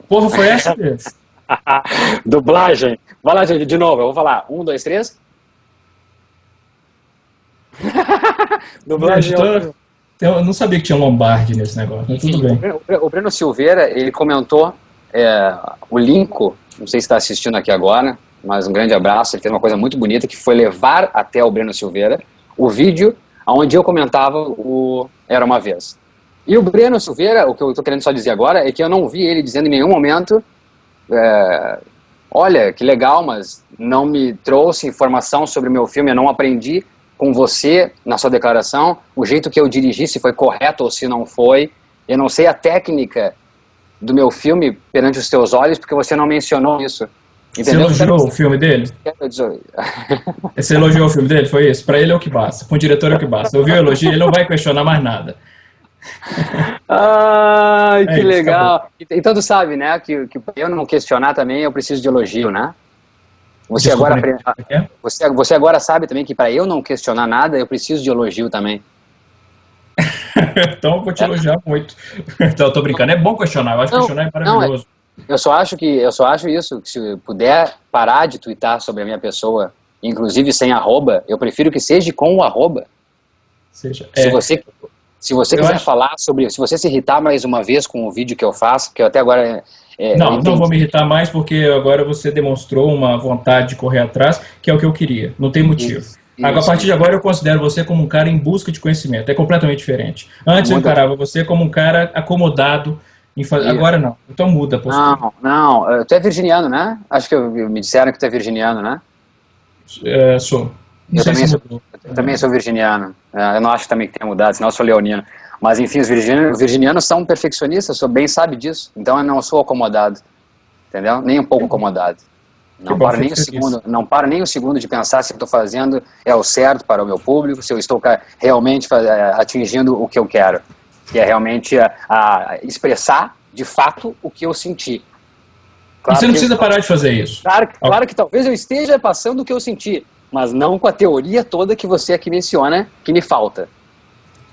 Porra, foi essa vez? Dublagem. Vai lá, de novo, eu vou falar. 1, 2, 3. Dublagem. Eu não sabia que tinha Lombardi nesse negócio, mas tudo bem. O Breno Silveira, ele comentou o Lincoln, não sei se está assistindo aqui agora, mas um grande abraço, ele fez uma coisa muito bonita, que foi levar até o Breno Silveira o vídeo onde eu comentava o Era Uma Vez. E o Breno Silveira, o que eu estou querendo só dizer agora, é que eu não vi ele dizendo em nenhum momento olha, que legal, mas não me trouxe informação sobre o meu filme, eu não aprendi com você na sua declaração, o jeito que eu dirigi, se foi correto ou se não foi, eu não sei a técnica do meu filme perante os teus olhos, porque você não mencionou isso. Entendeu? Você elogiou o filme dele? Você elogiou o filme dele? Foi isso? Pra ele é o que basta. Com o diretor é o que basta. Ouviu o elogio? Ele não vai questionar mais nada. Ai, que legal. Acabou. Então tu sabe, né, que eu não questionar também, eu preciso de elogio, né? Você agora sabe também que para eu não questionar nada, eu preciso de elogio também. Então eu vou te elogiar muito. Então eu tô brincando. É bom questionar. Eu acho que questionar é maravilhoso. Eu só acho isso, que se puder parar de twittar sobre a minha pessoa, inclusive sem arroba, eu prefiro que seja com o arroba. Se você quiser falar sobre, se você se irritar mais uma vez com o vídeo que eu faço, que eu até agora... não vou me irritar mais, porque agora você demonstrou uma vontade de correr atrás, que é o que eu queria. Não tem motivo. Isso. A partir de agora eu considero você como um cara em busca de conhecimento. É completamente diferente. Antes eu encarava você como um cara acomodado em fazer. Agora não. Então muda a postura. Não. Tu é virginiano, né? Acho que me disseram que tu é virginiano, né? Sou. Eu também sou virginiano. Eu não acho também que tenha mudado, senão eu sou leonino. Mas enfim, os virginianos são perfeccionistas, você bem sabe disso. Então eu não sou acomodado. Entendeu? Nem um pouco acomodado. Não paro nem um segundo de pensar se eu estou fazendo é o certo para o meu público, se eu estou realmente atingindo o que eu quero. Que é realmente expressar, de fato, o que eu senti. Claro, você não precisa parar de fazer isso. Claro que talvez eu esteja passando o que eu senti. mas não com a teoria toda que você aqui menciona que me falta.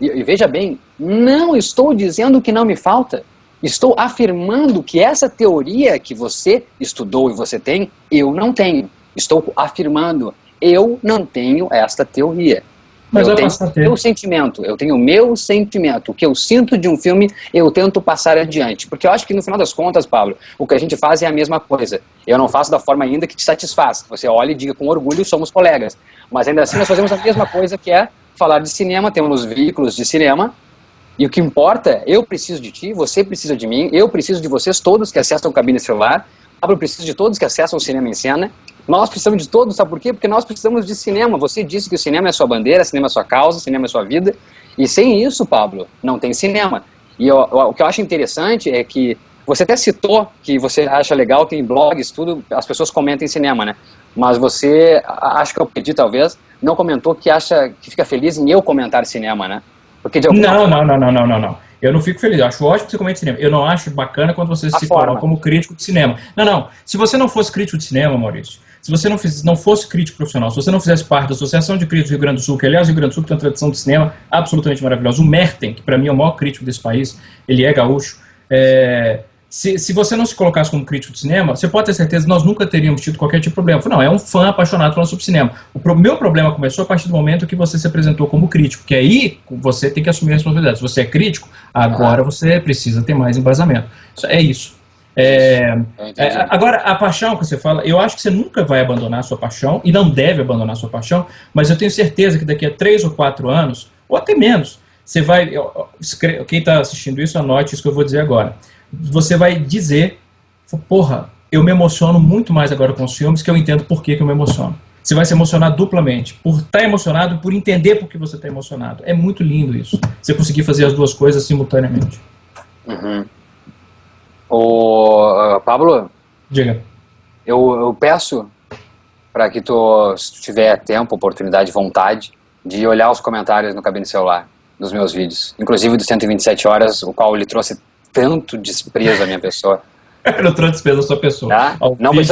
E veja bem, não estou dizendo que não me falta. Estou afirmando que essa teoria que você estudou e você tem, eu não tenho. Estou afirmando, eu não tenho esta teoria. Mas eu vai tenho passar a ter. meu sentimento, eu tenho o meu sentimento. O que eu sinto de um filme, eu tento passar adiante. Porque eu acho que no final das contas, Pablo, o que a gente faz é a mesma coisa. Eu não faço da forma ainda que te satisfaz. Você olha e diga com orgulho, somos colegas. Mas ainda assim nós fazemos a mesma coisa, que é falar de cinema, temos veículos de cinema, e o que importa, eu preciso de ti, você precisa de mim, eu preciso de vocês todos que acessam cabine celular, Pablo precisa de todos que acessam o Cinema em Cena, nós precisamos de todos, sabe por quê? Porque nós precisamos de cinema. Você disse que o cinema é sua bandeira, cinema é sua causa, cinema é sua vida, e sem isso, Pablo, não tem cinema. E o que eu acho interessante é que você até citou que você acha legal que em blogs, tudo, as pessoas comentem cinema, né? Mas você, acho que eu pedi talvez, não comentou que acha que fica feliz em eu comentar cinema, né? Porque de alguma Não. Eu não fico feliz. Eu acho ótimo que você comente cinema. Eu não acho bacana quando você se coloca como crítico de cinema. Não. Se você não fosse crítico de cinema, Maurício, se você não fosse crítico profissional, se você não fizesse parte da Associação de Críticos do Rio Grande do Sul, que aliás o Rio Grande do Sul tem uma tradição de cinema absolutamente maravilhosa. O Merten, que para mim é o maior crítico desse país, ele é gaúcho. Se você não se colocasse como crítico de cinema, você pode ter certeza que nós nunca teríamos tido qualquer tipo de problema. Não, é um fã apaixonado falando sobre cinema. Meu problema começou a partir do momento que você se apresentou como crítico, que aí você tem que assumir a responsabilidade. Se você é crítico, agora você precisa ter mais embasamento. É isso. Agora, a paixão que você fala, eu acho que você nunca vai abandonar a sua paixão, e não deve abandonar a sua paixão, mas eu tenho certeza que daqui a 3 ou 4 anos, ou até menos, você vai... Quem está assistindo isso, anote isso que eu vou dizer agora. Você vai dizer, porra, eu me emociono muito mais agora com os filmes, que eu entendo por que eu me emociono. Você vai se emocionar duplamente, por estar emocionado e por entender por que você está emocionado. É muito lindo isso, você conseguir fazer as duas coisas simultaneamente. Uhum. Pablo, diga. Eu peço para que tu, se tu tiver tempo, oportunidade, vontade, de olhar os comentários no cabine celular dos meus vídeos, inclusive do 127 horas, o qual ele trouxe tanto desprezo à minha pessoa. Eu não trouxe desprezo à sua pessoa. Tá? Não, mas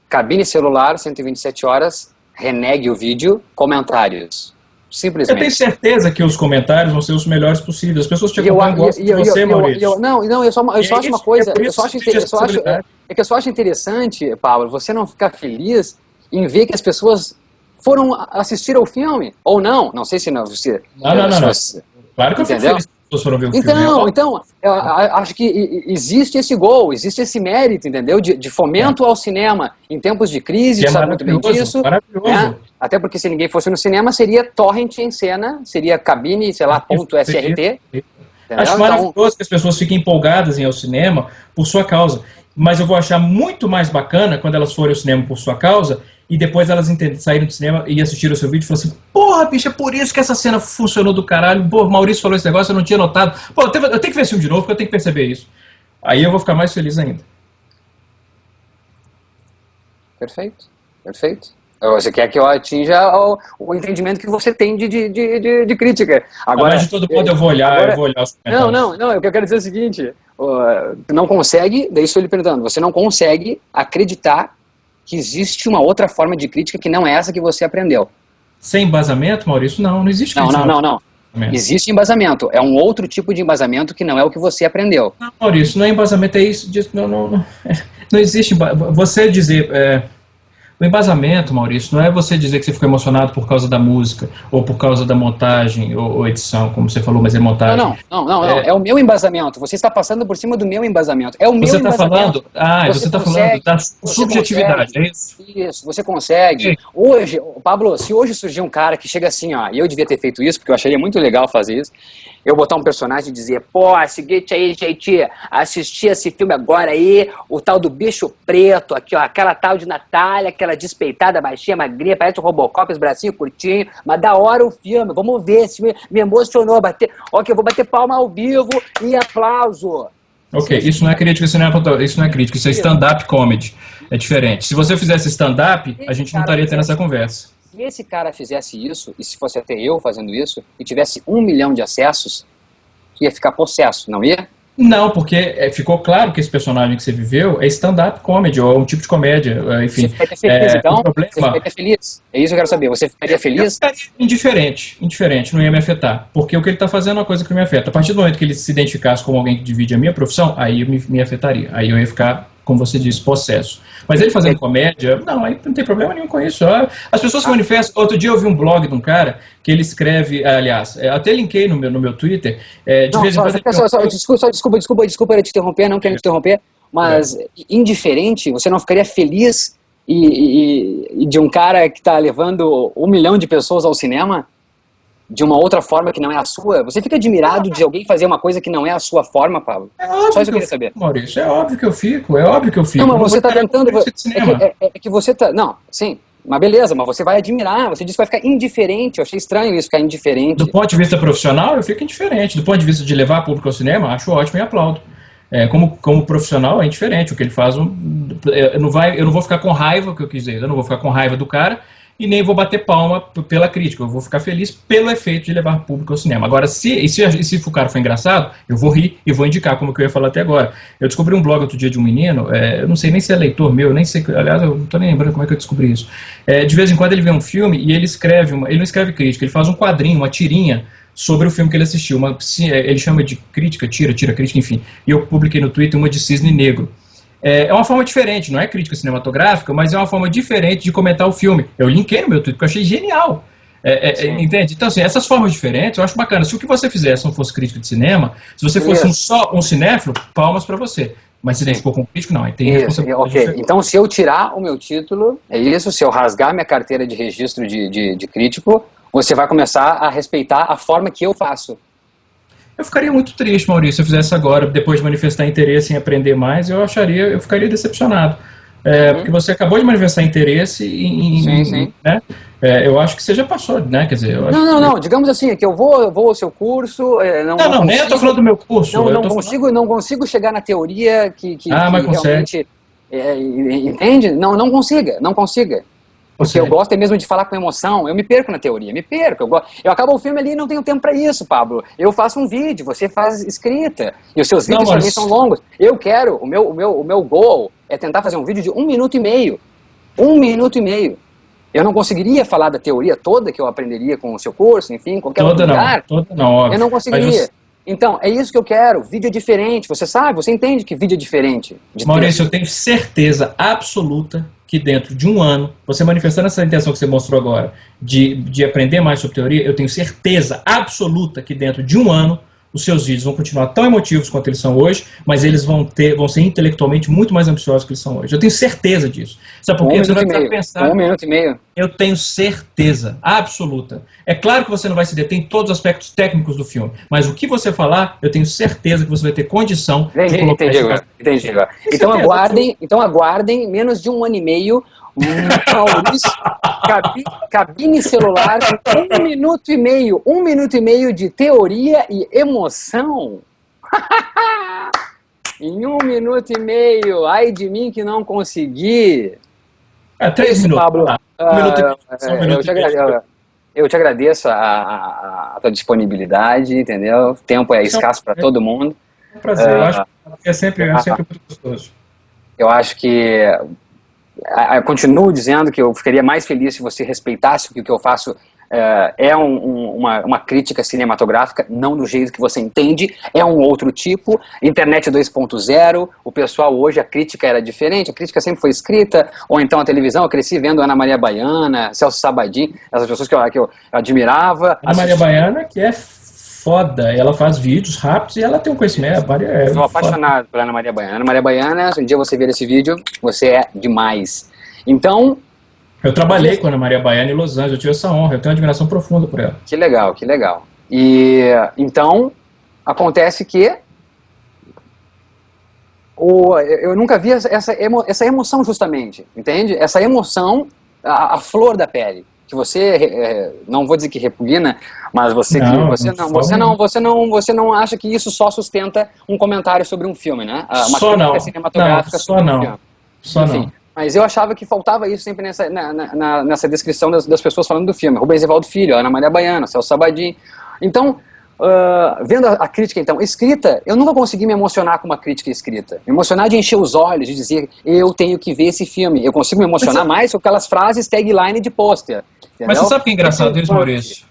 cabine celular, 127 horas, renegue o vídeo, comentários. Simplesmente. Eu tenho certeza que os comentários vão ser os melhores possíveis. As pessoas te acompanham, gostam de você, Maurício. Eu só acho uma coisa, eu só acho interessante, Pablo, você não ficar feliz em ver que as pessoas foram assistir ao filme, ou não sei se não, você... Não. Claro que eu fico feliz. Foram ver o filme. Então, eu acho que existe esse gol, existe esse mérito, entendeu? De fomento ao cinema em tempos de crise, sabe muito bem disso. Maravilhoso. Até porque se ninguém fosse no cinema, seria torrent em cena, seria cabine, sei lá, .srt. Acho maravilhoso que as pessoas fiquem empolgadas em ir ao cinema por sua causa. Mas eu vou achar muito mais bacana quando elas forem ao cinema por sua causa e depois elas saíram do cinema e assistiram o seu vídeo e falaram assim, porra, bicho, é por isso que essa cena funcionou do caralho. Pô, o Maurício falou esse negócio, eu não tinha notado. Pô, eu tenho que ver esse filme de novo, porque eu tenho que perceber isso. Aí eu vou ficar mais feliz ainda. Perfeito. Você quer que eu atinja o entendimento que você tem de crítica. Agora, mas de todo modo eu vou olhar os comentários. Não, o que eu quero dizer é o seguinte, não consegue, daí estou lhe perguntando, você não consegue acreditar que existe uma outra forma de crítica que não é essa que você aprendeu. Sem embasamento, Maurício? Não existe crítica. Não. Existe embasamento. É um outro tipo de embasamento que não é o que você aprendeu. Não, Maurício, não é embasamento, é isso. Não existe. Você dizer... O embasamento, Maurício, não é você dizer que você ficou emocionado por causa da música, ou por causa da montagem, ou edição, como você falou, mas é montagem. Não. É o meu embasamento. Você está passando por cima do meu embasamento. É o meu você embasamento. Você está falando da subjetividade, é isso? Isso, você consegue. Hoje, Pablo, se hoje surgir um cara que chega assim, e eu devia ter feito isso, porque eu acharia muito legal fazer isso, eu botar um personagem e dizer, pô, seguinte aí, gente, assisti esse filme agora aí, o tal do bicho preto, aqui, ó, aquela tal de Natália, aquela despeitada, baixinha, magrinha, parece o Robocop, os bracinhos curtinhos, mas da hora o filme, vamos ver, esse filme me emocionou, eu vou bater palma ao vivo e aplauso. Ok, isso não é crítica cinematográfica, isso não é crítica, isso é stand-up comedy, é diferente. Se você fizesse stand-up, a gente não estaria tendo essa conversa. Se esse cara fizesse isso, e se fosse até eu fazendo isso, e tivesse 1 milhão de acessos, ia ficar possesso, não ia? Não, porque ficou claro que esse personagem que você viveu é stand-up comedy, ou é um tipo de comédia, enfim. Você ficaria feliz, então? O problema, Você ficaria feliz? É isso que eu quero saber. Você ficaria eu feliz? ficaria indiferente, não ia me afetar. Porque o que ele está fazendo é uma coisa que me afeta. A partir do momento que ele se identificasse como alguém que divide a minha profissão, aí me afetaria. Aí eu ia ficar, como você disse, possesso. Mas ele fazendo comédia, não, aí não tem problema nenhum com isso. As pessoas se manifestam. Outro dia eu vi um blog de um cara que ele escreve, aliás, até linkei no meu Twitter, de vez em quando... Desculpa eu te interromper, não quero te interromper, mas indiferente, você não ficaria feliz e de um cara que está levando 1 milhão de pessoas ao cinema de uma outra forma que não é a sua? Você fica admirado de alguém fazer uma coisa que não é a sua forma, Pablo? Só isso que eu queria saber. Maurício, é óbvio que eu fico. Não, mas você está tentando... É que você está... Não, sim, mas beleza, mas você vai admirar, você disse que vai ficar indiferente. Eu achei estranho isso, ficar indiferente. Do ponto de vista profissional, eu fico indiferente. Do ponto de vista de levar público ao cinema, acho ótimo e aplaudo. Como profissional é indiferente. O que ele faz, eu não vou ficar com raiva, o que eu quis dizer, eu não vou ficar com raiva do cara e nem vou bater palma pela crítica. Eu vou ficar feliz pelo efeito de levar público ao cinema. Agora, se o cara for engraçado, eu vou rir e vou indicar, como que eu ia falar até agora. Eu descobri um blog outro dia de um menino, eu não sei nem se é leitor meu, nem sei, aliás, eu não estou nem lembrando como é que eu descobri isso. De vez em quando ele vê um filme e ele não escreve crítica, ele faz um quadrinho, uma tirinha sobre o filme que ele assistiu. Ele chama de crítica, tira crítica, enfim. E eu publiquei no Twitter uma de Cisne Negro. É uma forma diferente, não é crítica cinematográfica, mas é uma forma diferente de comentar o filme. Eu linkei no meu Twitter, porque eu achei genial. Entende? Então, assim, essas formas diferentes eu acho bacana. Se o que você fizesse não fosse crítica de cinema, se você fosse só um cinéfilo, palmas pra você. Mas se nem for com crítico, não. Aí tem responsabilidade. Ok, então se eu tirar o meu título, é isso, se eu rasgar minha carteira de registro de crítico, você vai começar a respeitar a forma que eu faço. Eu ficaria muito triste, Maurício, se eu fizesse agora, depois de manifestar interesse em aprender mais, eu ficaria decepcionado. Porque você acabou de manifestar interesse Sim. Né? Eu acho que você já passou, né? Quer dizer, não, digamos assim, que eu vou ao seu curso... Não, nem eu estou falando do meu curso. Não consigo chegar na teoria que mas realmente... entende? Não consiga. Porque eu gosto mesmo de falar com emoção, eu me perco na teoria, eu acabo o filme ali e não tenho tempo para isso, Pablo. Eu faço um vídeo, você faz escrita, e os seus vídeos também são longos. Eu quero, o meu goal é tentar fazer um vídeo de 1 minuto e meio. 1 minuto e meio. Eu não conseguiria falar da teoria toda que eu aprenderia com o seu curso, enfim, qualquer outro lugar. Toda não. Eu não conseguiria. Então, é isso que eu quero, vídeo é diferente, você sabe, você entende que vídeo é diferente. Maurício, eu tenho certeza absoluta que dentro de 1 ano, você manifestando essa intenção que você mostrou agora, de aprender mais sobre teoria, eu tenho certeza absoluta que dentro de 1 ano, os seus vídeos vão continuar tão emotivos quanto eles são hoje, mas eles vão ser intelectualmente muito mais ambiciosos que eles são hoje. Eu tenho certeza disso. Sabe por quê? Você vai precisar pensar... 1 minuto e meio. Eu tenho certeza absoluta. É claro que você não vai se deter em todos os aspectos técnicos do filme, mas o que você falar, eu tenho certeza que você vai ter condição de colocar Entendi agora. Então aguardem menos de 1 ano e meio Maurício, cabine celular, 1 minuto e meio. 1 minuto e meio de teoria e emoção. Em 1 minuto e meio, ai de mim que não consegui. 3 minutos. Pablo. 1 minuto e meio. Eu te agradeço a tua disponibilidade, entendeu? O tempo é escasso para todo mundo. É um prazer, eu acho que é sempre muito gostoso. Eu acho que... Eu continuo dizendo que eu ficaria mais feliz se você respeitasse que o que eu faço uma crítica cinematográfica, não do jeito que você entende, é um outro tipo. Internet 2.0, o pessoal hoje, a crítica era diferente, a crítica sempre foi escrita, ou então a televisão, eu cresci vendo Ana Maria Baiana, Celso Sabadin, essas pessoas que eu admirava. Ana Maria Baiana, que é foda, ela faz vídeos rápidos e ela tem um conhecimento. Sou apaixonado por Ana Maria Baiana. Ana Maria Baiana, se um dia você ver esse vídeo, você é demais. Então... Eu trabalhei com a Ana Maria Baiana em Los Angeles, eu tive essa honra, eu tenho uma admiração profunda por ela. Que legal, que legal. E então, acontece que eu nunca vi essa emoção justamente, entende? Essa emoção, a flor da pele, que você, não vou dizer que repugna, mas você não acha que isso só sustenta um comentário sobre um filme, né? Uma crítica cinematográfica sobre um filme. Enfim. Não. Mas eu achava que faltava isso sempre nessa descrição das pessoas falando do filme. Rubens Evaldo Filho, Ana Maria Baiana, Celso Sabadin. Então, vendo a crítica, então, escrita, eu nunca consegui me emocionar com uma crítica escrita. Me emocionar de encher os olhos, de dizer, eu tenho que ver esse filme. Eu consigo me emocionar mais com aquelas frases tagline de pôster. Mas você sabe o que é engraçado isso, Maurício?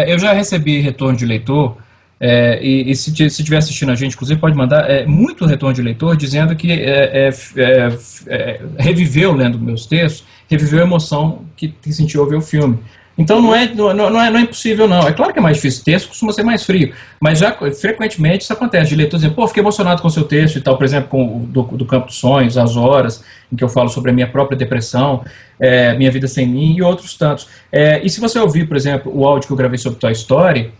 Eu já recebi retorno de leitor, e se estiver assistindo a gente, inclusive, pode mandar muito retorno de leitor dizendo que reviveu, lendo meus textos, reviveu a emoção que sentiu ao ver o filme. Então não é impossível, não. É claro que é mais difícil. O texto costuma ser mais frio. Mas já frequentemente isso acontece. De leitor dizendo, pô, fiquei emocionado com o seu texto e tal. Por exemplo, com do Campo dos Sonhos, As Horas, em que eu falo sobre a minha própria depressão, Minha Vida Sem Mim e outros tantos. E se você ouvir, por exemplo, o áudio que eu gravei sobre Toy Story,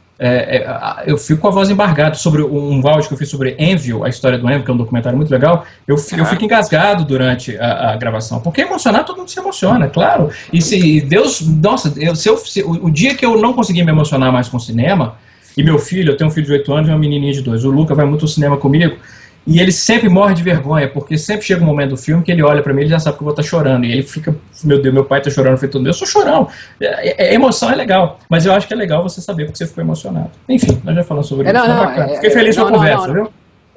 eu fico com a voz embargada sobre um áudio que eu fiz sobre Envio, a história do Envio, que é um documentário muito legal. Eu fico engasgado durante a gravação, porque emocionar, todo mundo se emociona, claro. E se Deus, nossa, o dia que eu não consegui me emocionar mais com o cinema, e meu filho, eu tenho um filho de 8 anos e uma menininha de 2, o Luca vai muito ao cinema comigo, e ele sempre morre de vergonha, porque sempre chega um momento do filme que ele olha pra mim e já sabe que eu vou estar chorando. E ele fica, meu Deus, meu pai tá chorando, eu sou chorão. Emoção é legal, mas eu acho que é legal você saber porque você ficou emocionado. Enfim, nós já falamos sobre isso. Fiquei feliz com a conversa, viu?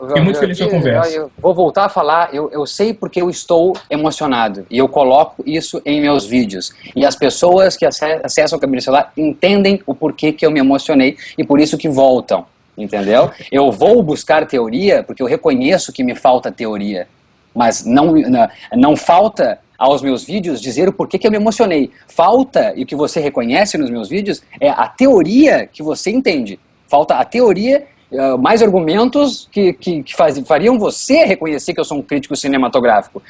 Fiquei muito feliz com a conversa. Eu vou voltar a falar, eu sei porque eu estou emocionado, e eu coloco isso em meus vídeos. E as pessoas que acessam o cabine celular entendem o porquê que eu me emocionei, e por isso que voltam. Entendeu? Eu vou buscar teoria porque eu reconheço que me falta teoria, mas não falta aos meus vídeos dizer o porquê que eu me emocionei. Falta, e o que você reconhece nos meus vídeos, é a teoria que você entende. Falta a teoria, mais argumentos que fariam você reconhecer que eu sou um crítico cinematográfico.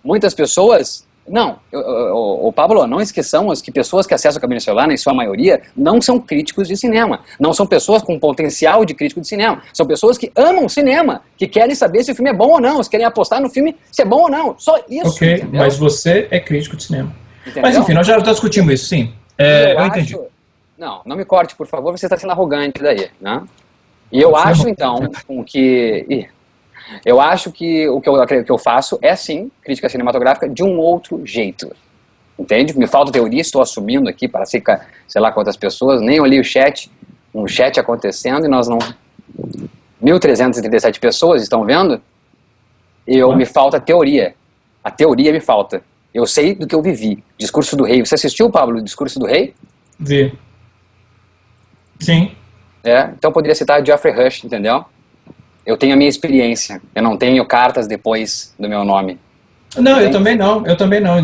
Muitas pessoas... Não, Pablo, não esqueçamos que pessoas que acessam a cabine celular, em sua maioria, não são críticos de cinema. Não são pessoas com potencial de crítico de cinema. São pessoas que amam cinema, que querem saber se o filme é bom ou não, se querem apostar no filme se é bom ou não. Só isso. Ok, entendeu? Mas você é crítico de cinema. Entendeu? Mas enfim, nós já discutimos isso, sim. Eu entendi. Não me corte, por favor, você está sendo arrogante daí, né? E eu acho, então, que... Eu acho que o que eu faço é, sim, crítica cinematográfica de um outro jeito. Entende? Me falta teoria, estou assumindo aqui para sei lá quantas pessoas, nem olhei o chat, um chat acontecendo e nós não... 1.337 pessoas estão vendo? Me falta teoria. A teoria me falta. Eu sei do que eu vivi. Discurso do Rei. Você assistiu, Pablo, o Discurso do Rei? Vi. Sim. Então eu poderia citar Geoffrey Rush, entendeu? Eu tenho a minha experiência, eu não tenho cartas depois do meu nome. Não, eu também não.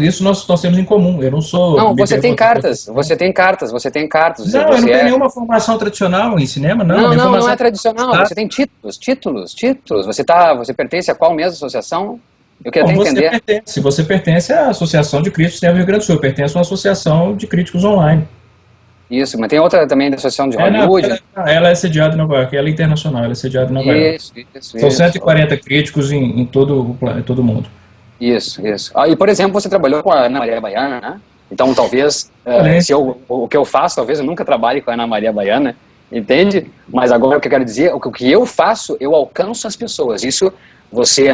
Isso nós temos em comum. Eu não sou... Não, você tem cartas. Não, eu não tenho nenhuma formação tradicional em cinema, não. Não é tradicional. Você tem títulos. Você pertence a qual mesmo associação? Eu queria até entender. Você pertence à Associação de Críticos do Cinema do Rio Grande do Sul. Eu pertenço a uma associação de críticos online. Isso, mas tem outra também da Associação de Hollywood. Ela é sediada em Nova York, ela é internacional, ela é sediada em Nova York. São 140 críticos em todo o mundo. Isso. E, por exemplo, você trabalhou com a Ana Maria Baiana, né? Então, talvez, o que eu faço, talvez eu nunca trabalhe com a Ana Maria Baiana, entende? Mas agora o que eu quero dizer, o que eu faço, eu alcanço as pessoas. Isso,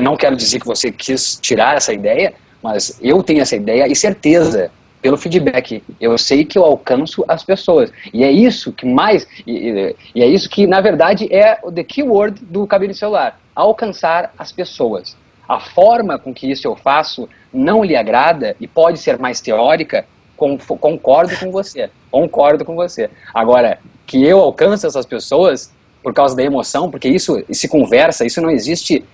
não quero dizer que você quis tirar essa ideia, mas eu tenho essa ideia e certeza, pelo feedback, eu sei que eu alcanço as pessoas, e é isso que é isso que na verdade é o the keyword do cabine celular, alcançar as pessoas. A forma com que isso eu faço não lhe agrada e pode ser mais teórica, concordo com você. Agora, que eu alcanço essas pessoas por causa da emoção, porque isso se conversa, isso não existe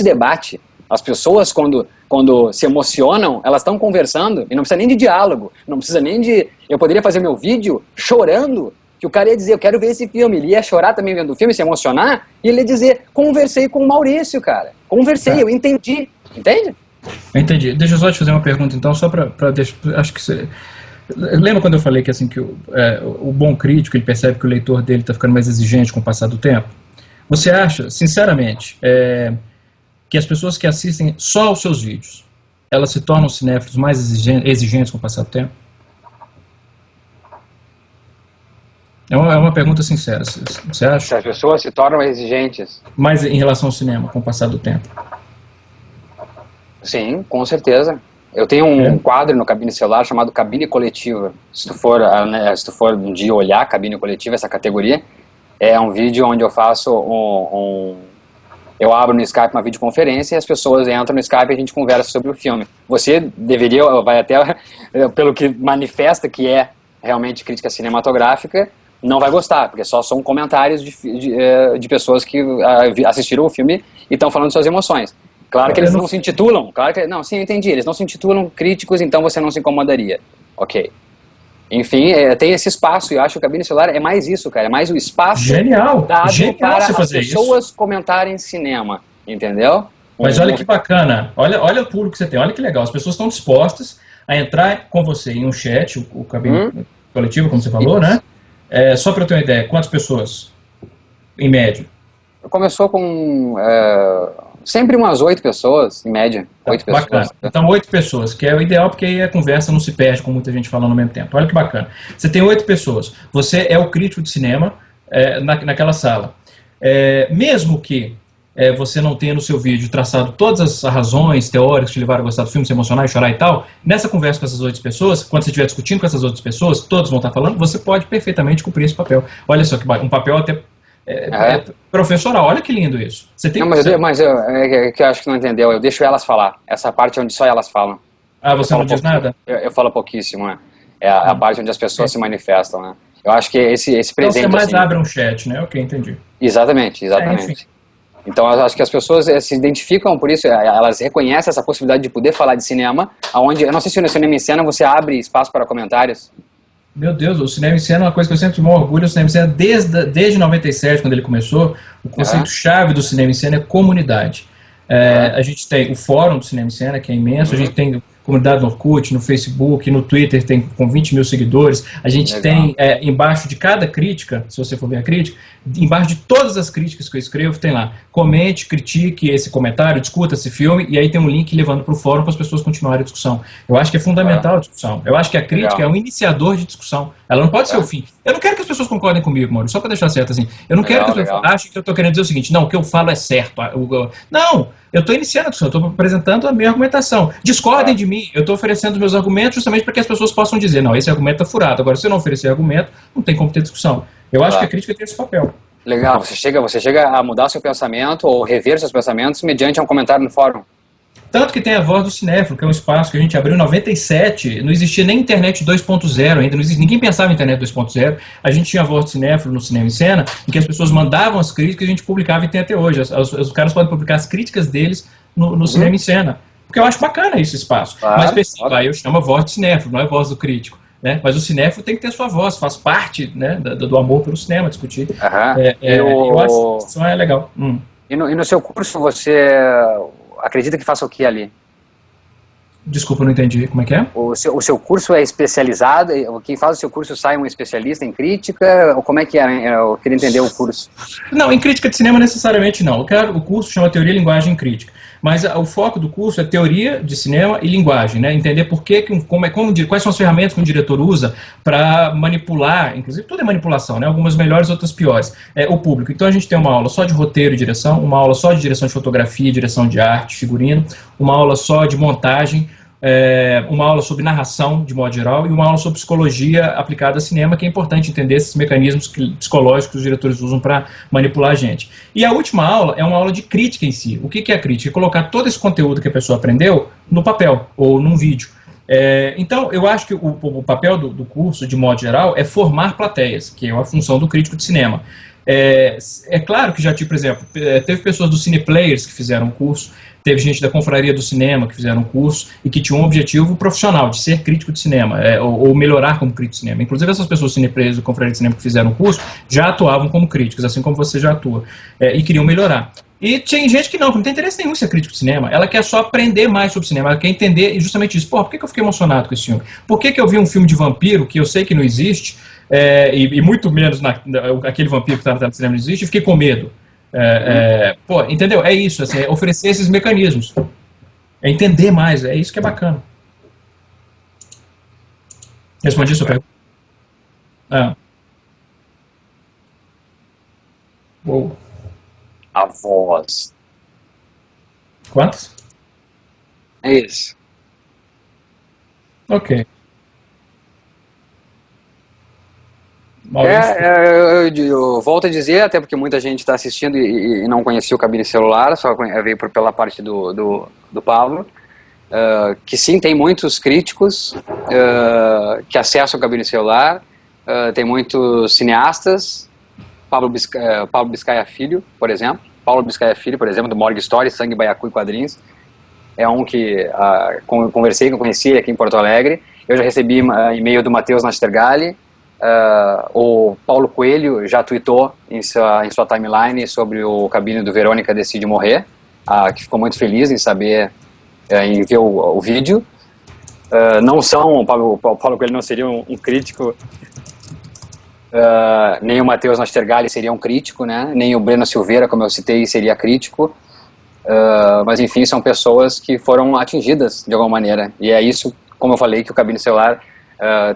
debate. As pessoas, quando se emocionam, elas estão conversando, e não precisa nem de diálogo, não precisa nem de... Eu poderia fazer meu vídeo chorando, que o cara ia dizer, eu quero ver esse filme, ele ia chorar também vendo o filme, se emocionar, e ele ia dizer, conversei com o Maurício, cara, eu entendi, entende? Eu entendi. Deixa eu só te fazer uma pergunta, então, só para deixar... Acho que você... Lembra quando eu falei que, assim, que o bom crítico, ele percebe que o leitor dele está ficando mais exigente com o passar do tempo? Você acha, sinceramente... que as pessoas que assistem só aos seus vídeos, elas se tornam cinéfilos mais exigentes com o passar do tempo? É uma pergunta sincera, você acha? As pessoas se tornam exigentes. Mais em relação ao cinema, com o passar do tempo? Sim, com certeza. Eu tenho um quadro no Cabine Celular chamado Cabine Coletiva. Se tu for um dia olhar Cabine Coletiva, essa categoria, é um vídeo onde eu faço eu abro no Skype uma videoconferência e as pessoas entram no Skype e a gente conversa sobre o filme. Você vai até, pelo que manifesta que é realmente crítica cinematográfica, não vai gostar, porque só são comentários de pessoas que assistiram o filme e estão falando de suas emoções. Claro que eles não se intitulam, sim, eu entendi, eles não se intitulam críticos, então você não se incomodaria. Ok. Enfim, tem esse espaço, e eu acho que o Cabine Celular é mais isso, cara, é mais o espaço dado para as pessoas comentarem cinema, entendeu? Mas olha que bacana, olha o público que você tem, olha que legal, as pessoas estão dispostas a entrar com você em um chat, o Cabine Coletivo, como você falou, né? Só para eu ter uma ideia, quantas pessoas, em média? Começou com sempre umas 8 pessoas, em média. 8 pessoas. Bacana. Então, 8 pessoas, que é o ideal, porque aí a conversa não se perde com muita gente falando ao mesmo tempo. Olha que bacana. Você tem 8 pessoas. Você é o crítico de cinema naquela sala. Mesmo que você não tenha no seu vídeo traçado todas as razões teóricas que te levaram a gostar do filme, se emocionar e chorar e tal, nessa conversa com essas 8 pessoas, quando você estiver discutindo com essas outras pessoas, todos vão estar falando, você pode perfeitamente cumprir esse papel. Olha só, que um papel até professoral, olha que lindo isso. Você tem mas eu acho que não entendeu, eu deixo elas falar. Essa parte onde só elas falam. Você não diz nada? Eu falo pouquíssimo, né? É a parte onde as pessoas se manifestam, né? Eu acho que esse presente... Então você mais abre um chat, né? Ok, entendi. Exatamente. Então eu acho que as pessoas se identificam por isso, elas reconhecem essa possibilidade de poder falar de cinema, onde, eu não sei se no Cinema em Cena você abre espaço para comentários. Meu Deus, o Cinema em Cena é uma coisa que eu sempre tive um orgulho. O Cinema em Cena, desde 97, quando ele começou, o conceito-chave do Cinema em Cena é comunidade. A gente tem o fórum do Cinema em Cena, que é imenso, a gente tem comunidade no Orkut, no Facebook, no Twitter, tem com 20 mil seguidores. A gente tem, embaixo de cada crítica, se você for ver a crítica, embaixo de todas as críticas que eu escrevo, tem lá, comente, critique esse comentário, discuta esse filme, e aí tem um link levando para o fórum para as pessoas continuarem a discussão. Eu acho que é fundamental a discussão. Eu acho que a crítica é um iniciador de discussão. Ela não pode ser o fim. Eu não quero que as pessoas concordem comigo, Maurício, só para deixar certo assim. Eu não quero que as pessoas achem que eu estou querendo dizer o seguinte, não, o que eu falo é certo. Não, eu estou iniciando a discussão, eu estou apresentando a minha argumentação. Discordem de mim, eu estou oferecendo meus argumentos justamente para que as pessoas possam dizer, não, esse argumento está furado. Agora, se eu não oferecer argumento, não tem como ter discussão. Eu acho que a crítica tem esse papel. Legal, você chega a mudar seu pensamento ou rever seus pensamentos mediante um comentário no fórum. Tanto que tem a Voz do Cinéfilo, que é um espaço que a gente abriu em 97, não existia nem internet 2.0 ainda, ninguém pensava em internet 2.0, a gente tinha a Voz do Cinéfilo no Cinema em Cena, em que as pessoas mandavam as críticas e a gente publicava e tem até hoje. Os caras podem publicar as críticas deles no Cinema em Cena, porque eu acho bacana esse espaço. Mas aí eu chamo a Voz do Cinéfilo, não é a Voz do Crítico. Né? Mas o cinéfilo tem que ter sua voz, faz parte, né, do amor pelo cinema, discutir. Eu acho que isso é legal. E no seu curso você acredita que faça o que ali? Desculpa, não entendi. Como é que é? O seu curso é especializado? Quem faz o seu curso sai um especialista em crítica? Ou como é que é? Eu queria entender o curso. Não, em crítica de cinema necessariamente não. O curso chama Teoria, Linguagem e Crítica. Mas o foco do curso é teoria de cinema e linguagem, né? Entender por que quais são as ferramentas que um diretor usa para manipular, inclusive tudo é manipulação, né? Algumas melhores, outras piores, o público. Então a gente tem uma aula só de roteiro e direção, uma aula só de direção de fotografia, direção de arte, figurino, uma aula só de montagem, uma aula sobre narração de modo geral e uma aula sobre psicologia aplicada a cinema, que é importante entender esses mecanismos psicológicos que os diretores usam para manipular a gente. E a última aula é uma aula de crítica em si. O que é a crítica? É colocar todo esse conteúdo que a pessoa aprendeu no papel ou num vídeo. Então, eu acho que o papel do curso, de modo geral, é formar plateias, que é a função do crítico de cinema. É claro que já tive, por exemplo, teve pessoas do Cineplayers que fizeram um curso, teve gente da Confraria do Cinema que fizeram um curso e que tinha um objetivo profissional, de ser crítico de cinema, ou melhorar como crítico de cinema. Inclusive essas pessoas do Cineplayers do Confraria do Cinema que fizeram o curso já atuavam como críticos, assim como você já atua, e queriam melhorar. E tem gente que não tem interesse nenhum em ser crítico de cinema, ela quer só aprender mais sobre cinema, ela quer entender justamente isso. Por que eu fiquei emocionado com esse filme? Por que eu vi um filme de vampiro, que eu sei que não existe, e muito menos aquele vampiro que estava no cinema não existe, e fiquei com medo? Entendeu? É isso, assim, é oferecer esses mecanismos. É entender mais, é isso que é bacana. Respondi a sua pergunta? Uou. A voz. Quantos? É isso. Ok. Eu volto a dizer, até porque muita gente está assistindo e não conhecia o Cabine Celular, só veio pela parte do Pablo, que sim, tem muitos críticos que acessam o Cabine Celular, tem muitos cineastas, Paulo Biscaia Filho, por exemplo, do Morgue Story, Sangue, Baiacu e Quadrinhos, é um que conversei, que eu conheci aqui em Porto Alegre. Eu já recebi e-mail do Matheus Nastergalli. O Paulo Coelho já tweetou em sua timeline sobre o Cabine do Verônica Decide Morrer, que ficou muito feliz em saber, em ver o vídeo. O Paulo Coelho não seria um crítico, nem o Matheus Nastergalli seria um crítico, né? Nem o Breno Silveira, como eu citei, seria crítico. Mas enfim, são pessoas que foram atingidas de alguma maneira, e é isso, como eu falei, que o Cabine Celular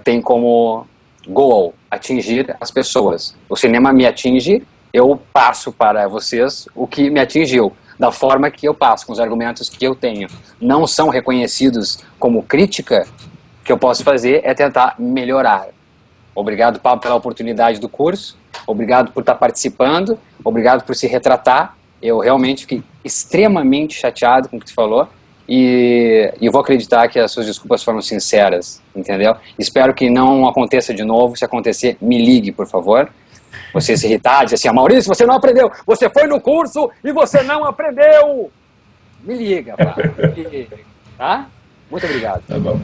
tem como goal, atingir as pessoas. O cinema me atinge, eu passo para vocês o que me atingiu, da forma que eu passo, com os argumentos que eu tenho. Não são reconhecidos como crítica. O que eu posso fazer é tentar melhorar. Obrigado, Pablo, pela oportunidade do curso, obrigado por estar participando, obrigado por se retratar. Eu realmente fiquei extremamente chateado com o que tu falou e vou acreditar que as suas desculpas foram sinceras, entendeu? Espero que não aconteça de novo. Se acontecer, me ligue, por favor. Você se irritar, diz assim, Maurício, você não aprendeu, você foi no curso e você não aprendeu. Me liga, pá. Tá? Muito obrigado. Tá bom.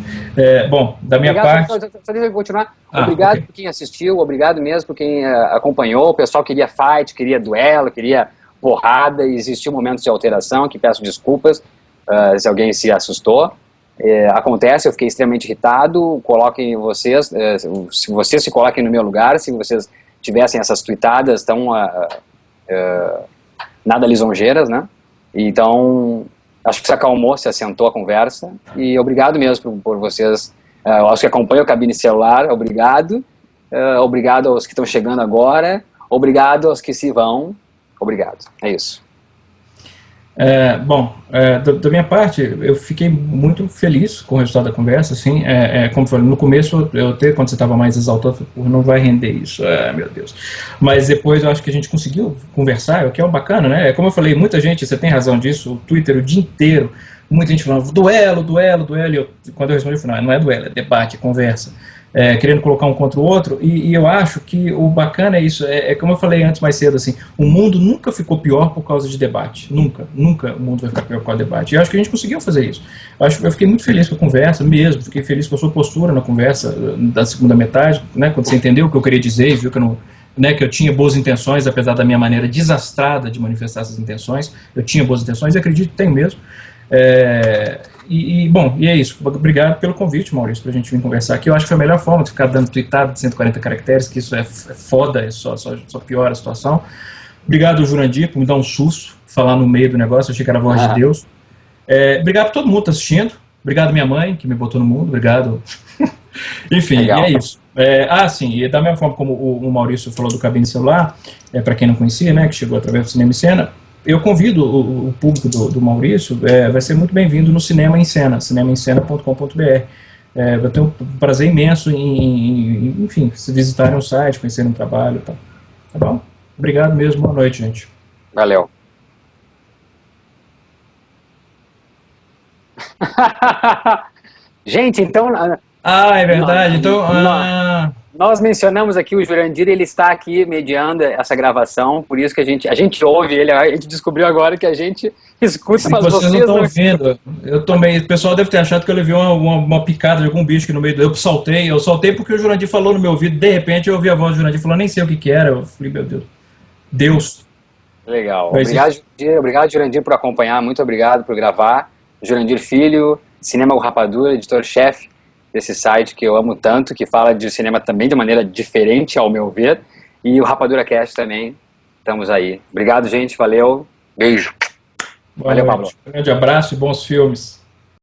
Bom, da minha obrigado, parte... Só deixa eu continuar. Obrigado okay. por quem assistiu, obrigado mesmo por quem acompanhou. O pessoal queria fight, queria duelo, queria porrada, e existiu momentos de alteração, que peço desculpas se alguém se assustou. Acontece, eu fiquei extremamente irritado. Coloquem vocês, se vocês se coloquem no meu lugar, se vocês tivessem essas tweetadas tão nada lisonjeiras, né? Então, acho que se acalmou, se assentou a conversa, e obrigado mesmo por vocês, aos que acompanham o Cabine Celular, obrigado. Obrigado aos que estão chegando agora, obrigado aos que se vão. Obrigado, é isso. Bom, da minha parte, eu fiquei muito feliz com o resultado da conversa, assim, como eu falei, no começo, quando você estava mais exaltado, eu falei, não vai render isso, meu Deus. Mas depois eu acho que a gente conseguiu conversar, o que é bacana, né? Como eu falei, muita gente, você tem razão disso, o Twitter o dia inteiro, muita gente falando, duelo, e quando eu respondi, eu falei, não é duelo, é debate, é conversa. Querendo colocar um contra o outro, e eu acho que o bacana é isso, como eu falei antes mais cedo, assim, o mundo nunca ficou pior por causa de debate, nunca o mundo vai ficar pior por causa de debate, e eu acho que a gente conseguiu fazer isso. Eu fiquei muito feliz com a conversa mesmo, fiquei feliz com a sua postura na conversa da segunda metade, né, quando você entendeu o que eu queria dizer, e viu que eu não... Né, que eu tinha boas intenções, apesar da minha maneira desastrada de manifestar essas intenções, eu tinha boas intenções, e acredito que tenho mesmo. Bom, e é isso. Obrigado pelo convite, Maurício, pra gente vir conversar aqui. Eu acho que foi a melhor forma de ficar dando tweetada de 140 caracteres, que isso é foda, só piora a situação. Obrigado, Jurandir, por me dar um susto, falar no meio do negócio, eu achei que era a voz de Deus. Obrigado a todo mundo que está assistindo. Obrigado minha mãe, que me botou no mundo. Obrigado. Enfim, legal. E é isso. Sim, e da mesma forma como o Maurício falou do Cabine Celular, para quem não conhecia, né, que chegou através do Cinema em Cena, eu convido o público do Maurício, vai ser muito bem-vindo no Cinema em Cena, cinemaemcena.com.br. Vai ter um prazer imenso enfim, se visitarem o site, conhecerem o trabalho e tal. Tá bom? Obrigado mesmo, boa noite, gente. Valeu. Gente, então... é verdade, Nós mencionamos aqui o Jurandir, ele está aqui mediando essa gravação, por isso que a gente ouve ele, a gente descobriu agora que a gente escuta, mas vocês não estão ouvindo. O pessoal deve ter achado que eu levei uma picada de algum bicho aqui no meio eu saltei porque o Jurandir falou no meu ouvido, de repente eu ouvi a voz do Jurandir falando, nem sei o que era, eu falei, meu Deus. Legal, obrigado Jurandir por acompanhar, muito obrigado por gravar. Jurandir Filho, Cinema com Rapadura, editor-chefe desse site que eu amo tanto, que fala de cinema também de maneira diferente, ao meu ver, e o Rapadura Cast também, estamos aí. Obrigado, gente, valeu, beijo. Valeu, Pablo. Um grande abraço e bons filmes.